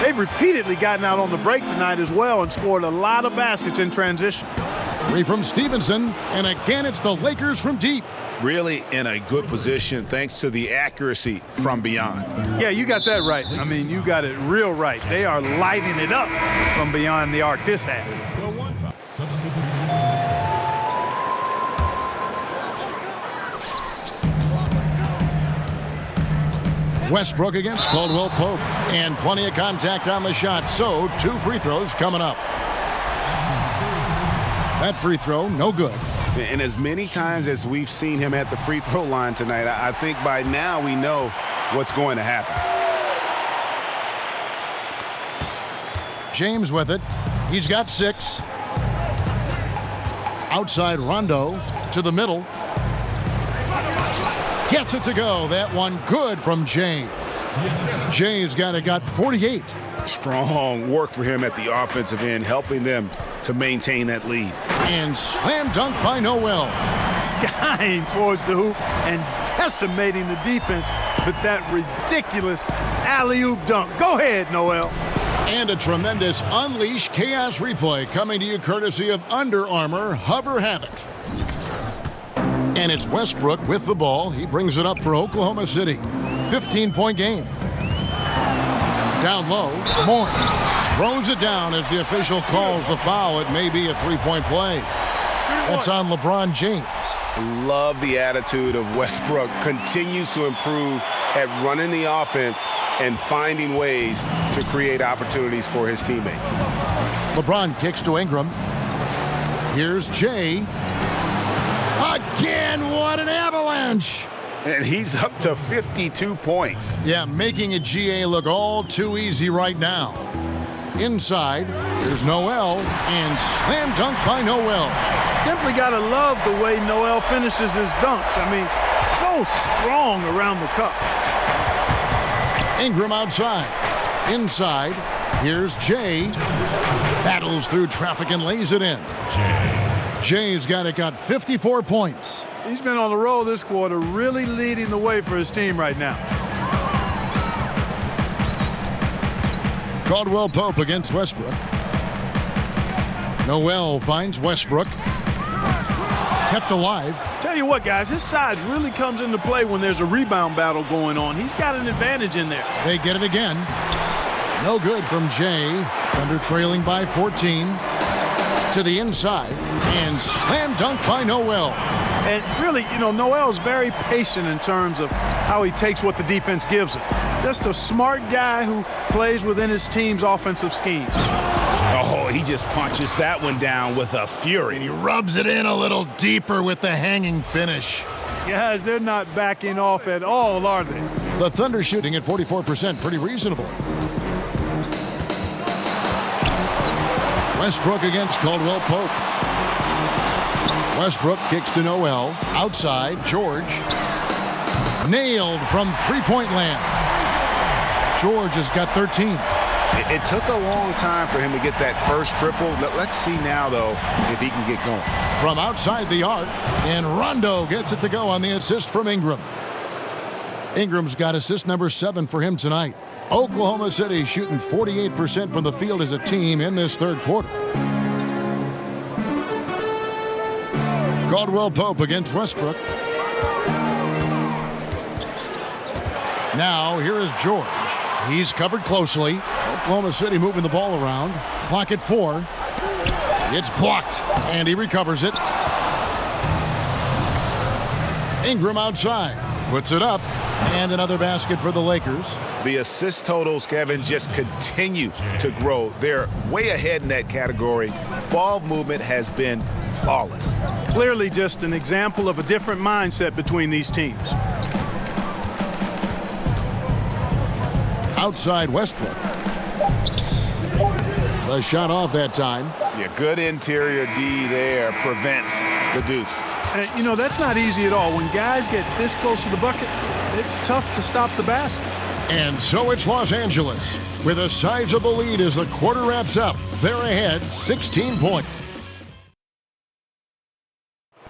Speaker 16: They've repeatedly gotten out on the break tonight as well and scored a lot of baskets in transition.
Speaker 8: 3 from Stevenson, and again it's the Lakers from deep.
Speaker 9: Really in a good position thanks to the accuracy from beyond.
Speaker 16: Yeah, you got that right. I mean, you got it real right. They are lighting it up from beyond the arc this half.
Speaker 8: Westbrook against Caldwell Pope, and plenty of contact on the shot, so 2 free throws coming up. That free throw, no good.
Speaker 9: And as many times as we've seen him at the free throw line tonight, I think by now we know what's going to happen.
Speaker 8: James with it. He's got 6. Outside Rondo to the middle. Gets it to go. That one good from James. James got 48.
Speaker 9: Strong work for him at the offensive end, helping them to maintain that lead.
Speaker 8: And slam dunk by Noel.
Speaker 16: Skying towards the hoop and decimating the defense with that ridiculous alley-oop dunk. Go ahead, Noel.
Speaker 8: And a tremendous Unleash Chaos replay coming to you courtesy of Under Armour Hover Havoc. And it's Westbrook with the ball. He brings it up for Oklahoma City. 15-point game. Down low, Morris throws it down as the official calls the foul. It may be a 3-point play. That's on LeBron James.
Speaker 9: Love the attitude of Westbrook. Continues to improve at running the offense and finding ways to create opportunities for his teammates.
Speaker 8: LeBron kicks to Ingram. Here's Jay. Again, what an avalanche!
Speaker 9: And he's up to 52 points.
Speaker 8: Yeah, making a GA look all too easy right now. Inside, there's Noel, and slam dunk by Noel.
Speaker 16: Simply got to love the way Noel finishes his dunks. I mean, so strong around the cup.
Speaker 8: Ingram outside. Inside, here's Jay. Battles through traffic and lays it in. Jay's got 54 points.
Speaker 16: He's been on the roll this quarter, really leading the way for his team right now.
Speaker 8: Caldwell Pope against Westbrook. Noel finds Westbrook. Kept alive.
Speaker 16: Tell you what, guys, his size really comes into play when there's a rebound battle going on. He's got an advantage in there.
Speaker 8: They get it again. No good from Jay. Thunder trailing by 14. To the inside. And slam dunk by Noel.
Speaker 16: And really, you know, Noel's very patient in terms of how he takes what the defense gives him. Just a smart guy who plays within his team's offensive schemes.
Speaker 9: Oh, he just punches that one down with a fury.
Speaker 8: And he rubs it in a little deeper with the hanging finish.
Speaker 16: Guys, they're not backing off at all, are they?
Speaker 8: The Thunder shooting at 44%, pretty reasonable. Westbrook against Caldwell Pope. Westbrook kicks to Noel. Outside, George. Nailed from three-point land. George has got 13.
Speaker 9: It took a long time for him to get that first triple. Let's see now, though, if he can get going.
Speaker 8: From outside the arc, and Rondo gets it to go on the assist from Ingram. Ingram's got assist number 7 for him tonight. Oklahoma City shooting 48% from the field as a team in this third quarter. Caldwell Pope against Westbrook. Now, here is George. He's covered closely. Oklahoma City moving the ball around. Clock at 4. It's blocked, and he recovers it. Ingram outside. Puts it up, and another basket for the Lakers.
Speaker 9: The assist totals, Kevin, just continue to grow. They're way ahead in that category. Ball movement has been flawless.
Speaker 16: Clearly just an example of a different mindset between these teams.
Speaker 8: Outside Westbrook. The shot off that time.
Speaker 9: Yeah, good interior D there prevents the deuce.
Speaker 16: And, you know, that's not easy at all. When guys get this close to the bucket, it's tough to stop the basket.
Speaker 8: And so it's Los Angeles with a sizable lead as the quarter wraps up. They're ahead 16 points.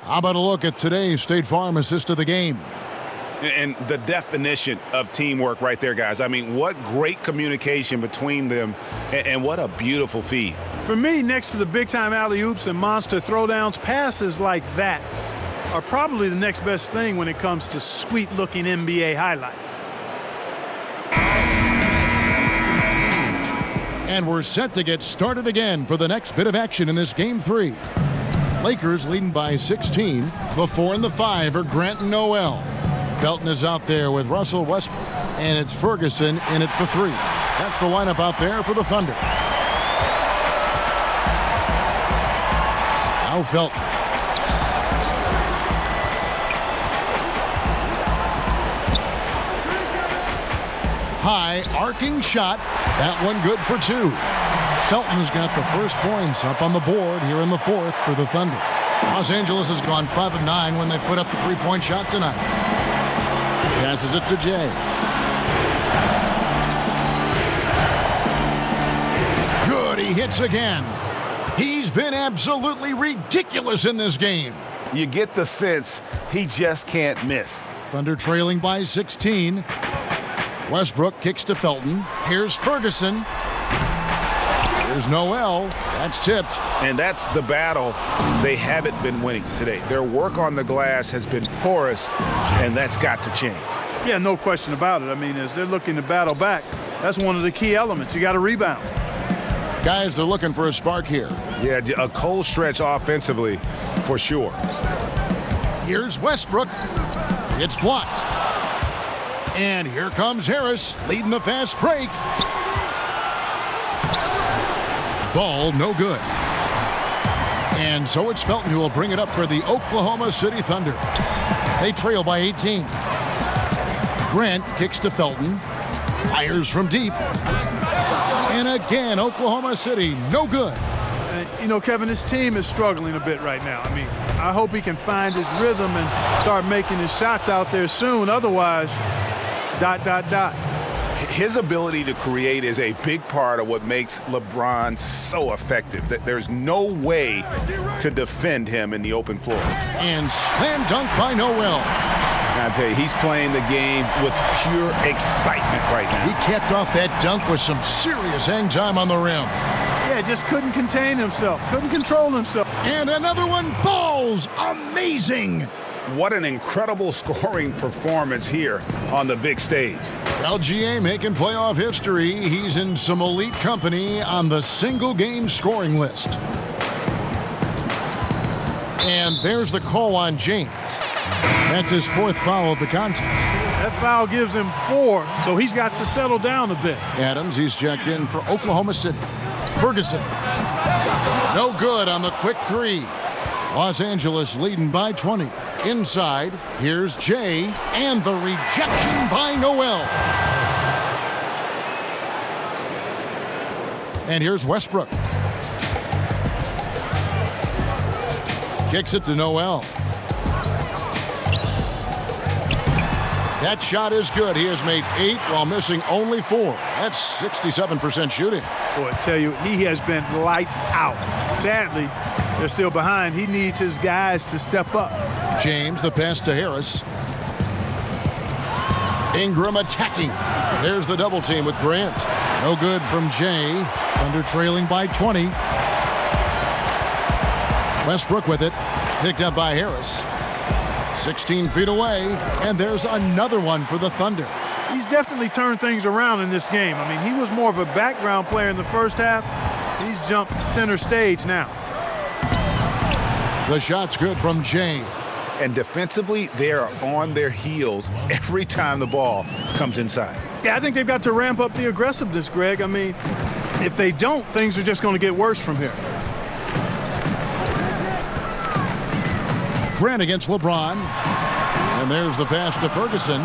Speaker 8: How about a look at today's State Farm assist of the game?
Speaker 9: And the definition of teamwork right there, guys. I mean, what great communication between them, and what a beautiful feed.
Speaker 16: For me, next to the big-time alley-oops and monster throwdowns, passes like that are probably the next best thing when it comes to sweet-looking NBA highlights.
Speaker 8: And we're set to get started again for the next bit of action in this Game 3. Lakers leading by 16. The 4 and the 5 are Grant and Noel. Felton is out there with Russell Westbrook. And it's Ferguson in at the 3. That's the lineup out there for the Thunder. Now Felton. High arcing shot. That one good for 2. Felton's got the first points up on the board here in the 4th for the Thunder. Los Angeles has gone 5 of 9 when they put up the 3-point shot tonight. Passes it to Jay. Good, he hits again. He's been absolutely ridiculous in this game.
Speaker 9: You get the sense he just can't miss.
Speaker 8: Thunder trailing by 16. Westbrook kicks to Felton. Here's Ferguson. Here's Noel. That's tipped.
Speaker 9: And that's the battle they haven't been winning today. Their work on the glass has been porous, and that's got to change.
Speaker 16: Yeah, no question about it. I mean, as they're looking to battle back, that's one of the key elements. You got to rebound.
Speaker 8: Guys, they're looking for a spark here.
Speaker 9: Yeah, a cold stretch offensively, for sure.
Speaker 8: Here's Westbrook. It's blocked. And here comes Harris, leading the fast break. Ball no good. And so it's Felton who will bring it up for the Oklahoma City Thunder. They trail by 18. Grant kicks to Felton. Fires from deep. And again, Oklahoma City, no good.
Speaker 16: You know, Kevin, this team is struggling a bit right now. I mean, I hope he can find his rhythm and start making his shots out there soon. Otherwise, ...
Speaker 9: His ability to create is a big part of what makes LeBron so effective. That there's no way to defend him in the open floor.
Speaker 8: And slam dunk by Noel.
Speaker 9: I tell you, he's playing the game with pure excitement right now.
Speaker 8: He capped off that dunk with some serious hang time on the rim.
Speaker 16: Yeah, just couldn't contain himself, couldn't control himself.
Speaker 8: And another one falls. Amazing.
Speaker 9: What an incredible scoring performance here on the big stage.
Speaker 8: LGA making playoff history. He's in some elite company on the single-game scoring list. And there's the call on James. That's his 4th foul of the contest.
Speaker 16: That foul gives him 4, so he's got to settle down a bit.
Speaker 8: Adams, he's checked in for Oklahoma City. Ferguson. No good on the quick 3. Los Angeles leading by 20. Inside, here's Jay, and the rejection by Noel. And here's Westbrook. Kicks it to Noel. That shot is good. He has made 8 while missing only 4. That's 67% shooting.
Speaker 16: Boy, I tell you, he has been lights out. Sadly, they're still behind. He needs his guys to step up.
Speaker 8: James, the pass to Harris. Ingram attacking. There's the double team with Grant. No good from Jay. Under trailing by 20. Westbrook with it. Picked up by Harris. 16 feet away, and there's another one for the Thunder.
Speaker 16: He's definitely turned things around in this game. I mean, he was more of a background player in the first half. He's jumped center stage now.
Speaker 8: The shot's good from Jay.
Speaker 9: And defensively, they are on their heels every time the ball comes inside.
Speaker 16: Yeah, I think they've got to ramp up the aggressiveness, Greg. I mean, if they don't, things are just going to get worse from here.
Speaker 8: Grant against LeBron. And there's the pass to Ferguson.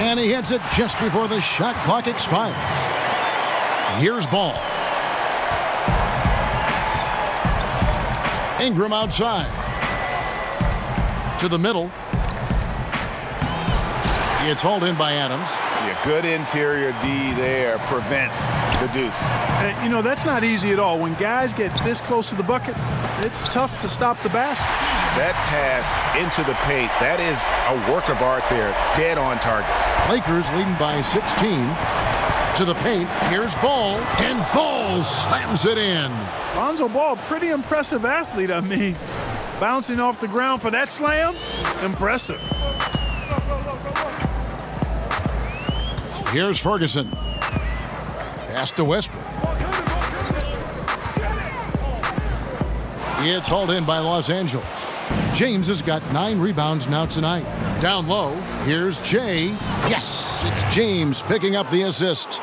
Speaker 8: And he hits it just before the shot clock expires. Here's Ball. Ingram outside. To the middle. It's hauled in by Adams.
Speaker 9: Yeah, good interior D there prevents the deuce.
Speaker 16: You know, that's not easy at all. When guys get this close to the bucket, it's tough to stop the basket.
Speaker 9: That pass into the paint, that is a work of art there, dead on target.
Speaker 8: Lakers leading by 16. To the paint, here's Ball, and Ball slams it in.
Speaker 16: Lonzo Ball, pretty impressive athlete, I mean. Bouncing off the ground for that slam, impressive.
Speaker 8: Here's Ferguson. Pass to Westbrook. It's hauled in by Los Angeles. James has got 9 rebounds now tonight. Down low, here's Jay. Yes, it's James picking up the assist.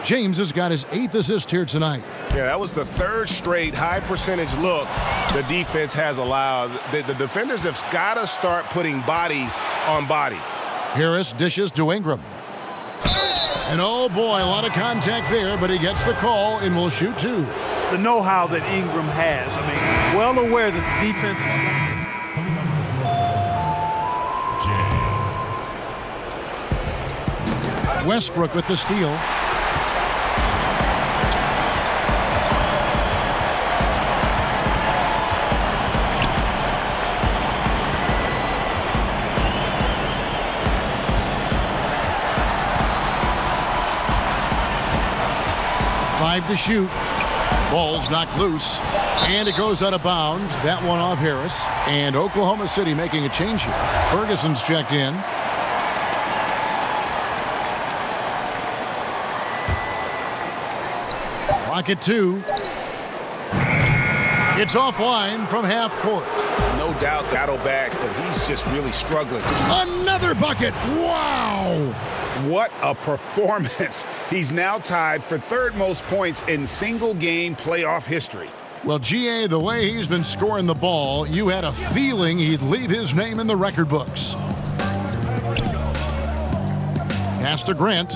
Speaker 8: James has got his 8th assist here tonight.
Speaker 9: Yeah, that was the 3rd straight high percentage look the defense has allowed. The defenders have got to start putting bodies on bodies.
Speaker 8: Harris dishes to Ingram. And oh boy, a lot of contact there, but he gets the call and will shoot 2.
Speaker 16: The know-how that Ingram has. I mean, well aware that the defense
Speaker 8: Westbrook with the steal. To shoot. Ball's knocked loose, and it goes out of bounds. That one off Harris, and Oklahoma City making a change here. Ferguson's checked in. Clock at 2. It's offline from half court.
Speaker 9: No doubt battle back, but he's just really struggling.
Speaker 8: Another bucket. Wow.
Speaker 9: What a performance. He's now tied for 3rd most points in single-game playoff history.
Speaker 8: Well, GA, the way he's been scoring the ball, you had a feeling he'd leave his name in the record books. Pass to Grant.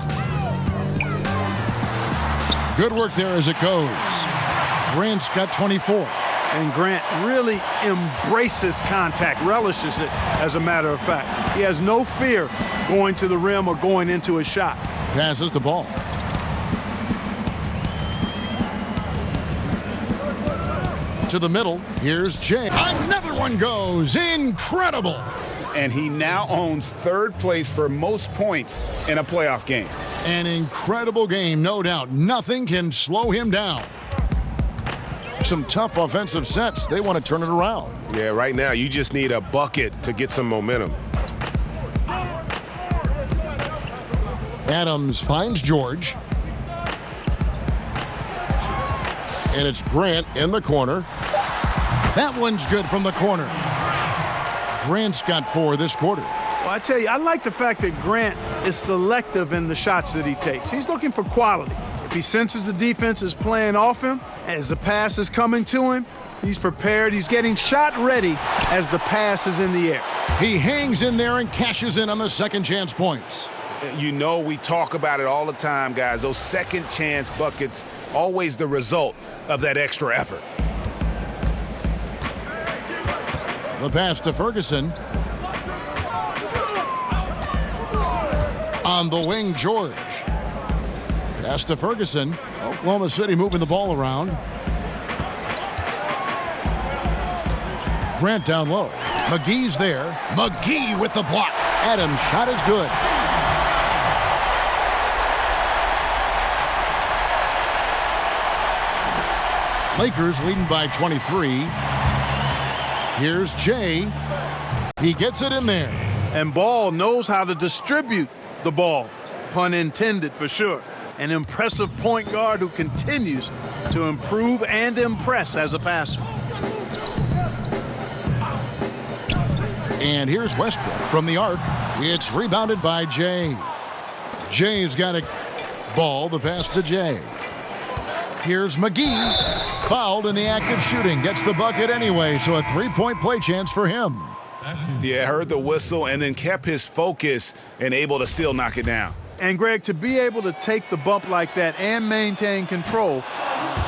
Speaker 8: Good work there as it goes. Grant's got 24.
Speaker 16: And Grant really embraces contact, relishes it, as a matter of fact. He has no fear going to the rim or going into a shot.
Speaker 8: Passes the ball. To the middle. Here's Jay. Another one goes. Incredible.
Speaker 9: And he now owns 3rd place for most points in a playoff game.
Speaker 8: An incredible game, no doubt. Nothing can slow him down. Some tough offensive sets. They want to turn it around.
Speaker 9: Yeah, right now you just need a bucket to get some momentum.
Speaker 8: Adams finds George. And it's Grant in the corner. That one's good from the corner. Grant's got 4 this quarter.
Speaker 16: Well, I tell you, I like the fact that Grant is selective in the shots that he takes. He's looking for quality. If he senses the defense is playing off him, as the pass is coming to him, he's prepared. He's getting shot ready as the pass is in the air.
Speaker 8: He hangs in there and cashes in on the second chance points.
Speaker 9: You know, we talk about it all the time, guys. Those second chance buckets, always the result of that extra effort.
Speaker 8: The pass to Ferguson. On the wing, George. Pass to Ferguson. Oklahoma City moving the ball around. Grant down low. McGee's there. McGee with the block. Adams' shot is good. Lakers leading by 23. Here's Jay. He gets it in there.
Speaker 16: And Ball knows how to distribute the ball. Pun intended, for sure. An impressive point guard who continues to improve and impress as a passer.
Speaker 8: And here's Westbrook from the arc. It's rebounded by Jay. Jay's got a ball. The pass to Jay. Here's McGee. Fouled in the act of shooting. Gets the bucket anyway, so a three-point play chance for him.
Speaker 9: Yeah, heard the whistle and then kept his focus and able to still knock it down.
Speaker 16: And, Greg, to be able to take the bump like that and maintain control,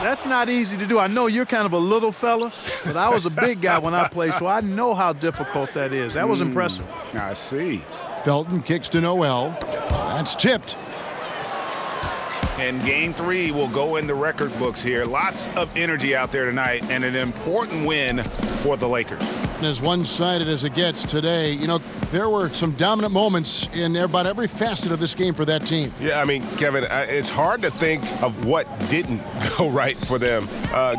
Speaker 16: that's not easy to do. I know you're kind of a little fella, but I was a big guy when I played, so I know how difficult that is. That was impressive.
Speaker 9: I see.
Speaker 8: Felton kicks to Noel. That's tipped.
Speaker 9: And game 3 will go in the record books here. Lots of energy out there tonight and an important win for the Lakers.
Speaker 8: As one-sided as it gets today, you know, there were some dominant moments in about every facet of this game for that team.
Speaker 17: Yeah, I mean, Kevin, it's hard to think of what didn't go right for them.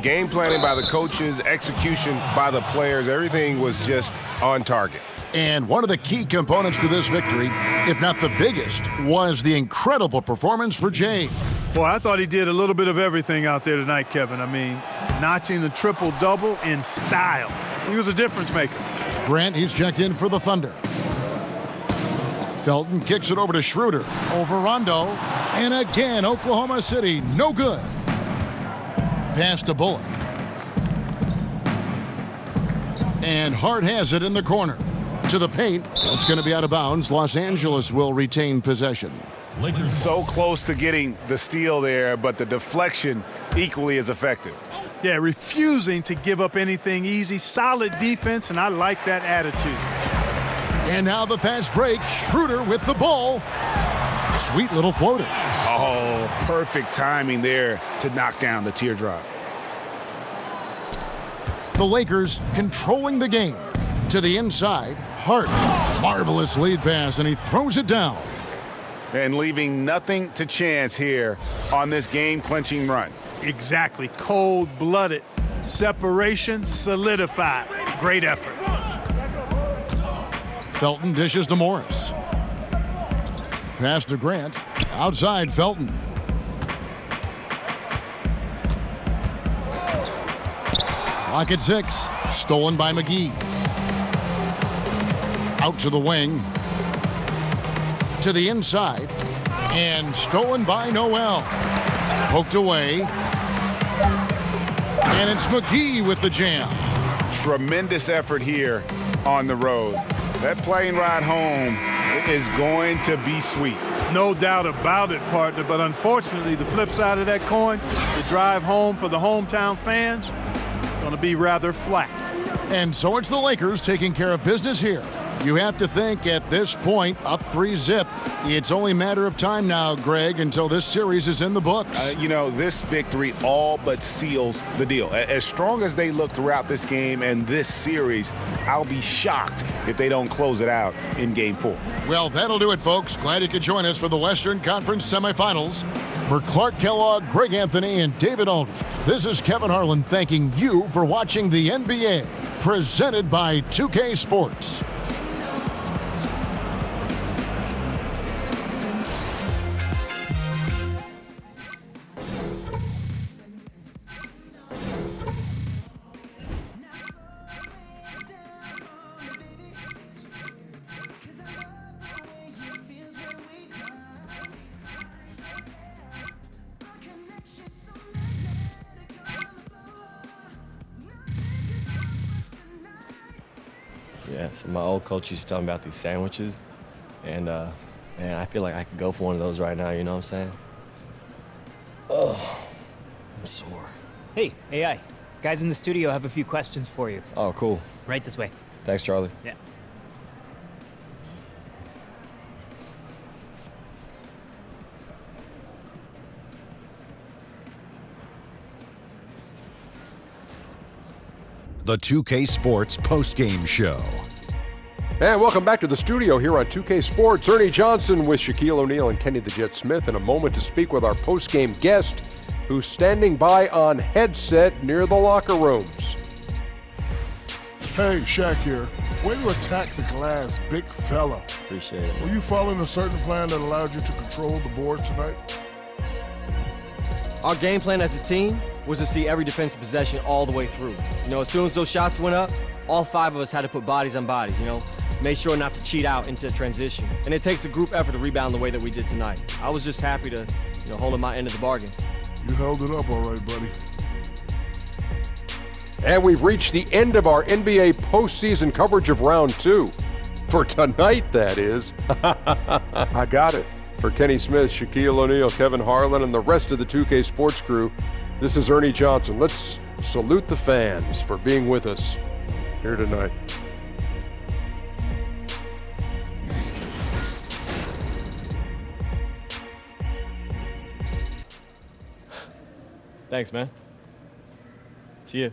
Speaker 17: Game planning by the coaches, execution by the players, everything was just on target.
Speaker 8: And one of the key components to this victory, if not the biggest, was the incredible performance for Jay.
Speaker 16: Boy, I thought he did a little bit of everything out there tonight, Kevin. I mean, notching the triple-double in style. He was a difference maker.
Speaker 8: Grant, he's checked in for the Thunder. Felton kicks it over to Schroeder. Over Rondo. And again, Oklahoma City, no good. Pass to Bullock. And Hart has it in the corner. To the paint. It's going to be out of bounds. Los Angeles will retain possession.
Speaker 9: Lakers so close to getting the steal there, but the deflection equally as effective.
Speaker 16: Yeah, refusing to give up anything easy. Solid defense, and I like that attitude.
Speaker 8: And now the fast break. Schroeder with the ball. Sweet little floater.
Speaker 9: Oh, perfect timing there to knock down the teardrop.
Speaker 8: The Lakers controlling the game. To the inside. Hart. Marvelous lead pass, and he throws it down.
Speaker 9: And leaving nothing to chance here on this game-clinching run.
Speaker 16: Exactly. Cold-blooded. Separation solidified. Great effort.
Speaker 8: Felton dishes to Morris. Pass to Grant. Outside Felton. Clock at 6. Stolen by McGee. Out to the wing. To the inside. And stolen by Noel. Poked away. And it's McGee with the jam.
Speaker 9: Tremendous effort here on the road. That plane ride home is going to be sweet.
Speaker 16: No doubt about it, partner. But unfortunately, the flip side of that coin, the drive home for the hometown fans, going to be rather flat.
Speaker 8: And so it's the Lakers taking care of business here. You have to think at this point, up 3-zip. It's only a matter of time now, Greg, until this series is in the books.
Speaker 9: You know, this victory all but seals the deal. As strong as they look throughout this game and this series, I'll be shocked if they don't close it out in Game 4.
Speaker 8: Well, that'll do it, folks. Glad you could join us for the Western Conference semifinals. For Clark Kellogg, Greg Anthony, and David Aldridge, this is Kevin Harlan thanking you for watching the NBA, presented by 2K Sports.
Speaker 13: Yeah, so my old coach used to tell me about these sandwiches, and man, I feel like I could go for one of those right now, you know what I'm saying? Oh, I'm sore.
Speaker 14: Hey, AI. Guys in the studio have a few questions for you.
Speaker 13: Oh, cool.
Speaker 14: Right this way.
Speaker 13: Thanks, Charlie.
Speaker 14: Yeah.
Speaker 1: The 2K Sports postgame show.
Speaker 2: And welcome back to the studio here on 2K Sports. Ernie Johnson with Shaquille O'Neal and Kenny the Jet Smith in a moment to speak with our postgame guest who's standing by on headset near the locker rooms.
Speaker 3: Hey, Shaq here. Way to attack the glass, big fella.
Speaker 13: Appreciate it.
Speaker 3: Were you following a certain plan that allowed you to control the board tonight?
Speaker 13: Our game plan as a team was to see every defensive possession all the way through. You know, as soon as those shots went up, all 5 of us had to put bodies on bodies, you know, made sure not to cheat out into the transition. And it takes a group effort to rebound the way that we did tonight. I was just happy to, you know, hold up my end of the bargain.
Speaker 3: You held it up all right, buddy.
Speaker 2: And we've reached the end of our NBA postseason coverage of round 2. For tonight, that is.
Speaker 4: I got it.
Speaker 2: For Kenny Smith, Shaquille O'Neal, Kevin Harlan, and the rest of the 2K Sports crew, this is Ernie Johnson. Let's salute the fans for being with us here tonight.
Speaker 13: Thanks, man. See you.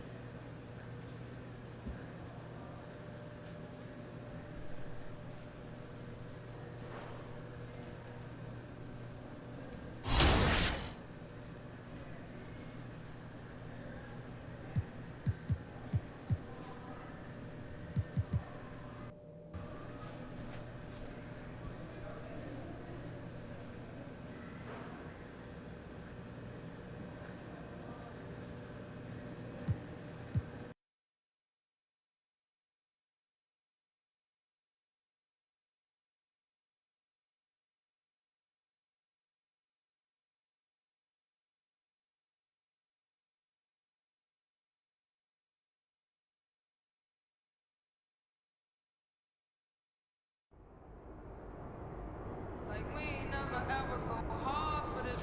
Speaker 5: Like we ain't never ever go hard for this.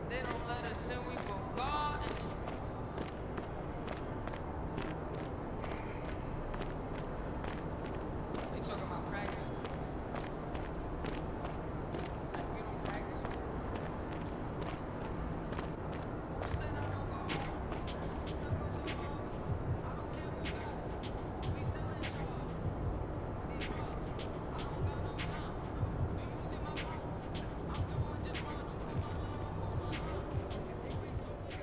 Speaker 5: They don't let us in, we go garden. They talking about practice. Like we don't practice. Who said I don't go home? I go so home. I don't care who got it. We still in charge. These bros, I don't got no time. Do you see my phone? I'm doing just fine. I'm putting my line on for my line. If you ain't talking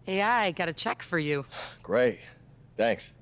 Speaker 5: shit,
Speaker 18: AI, got a check for you.
Speaker 13: Great. Thanks.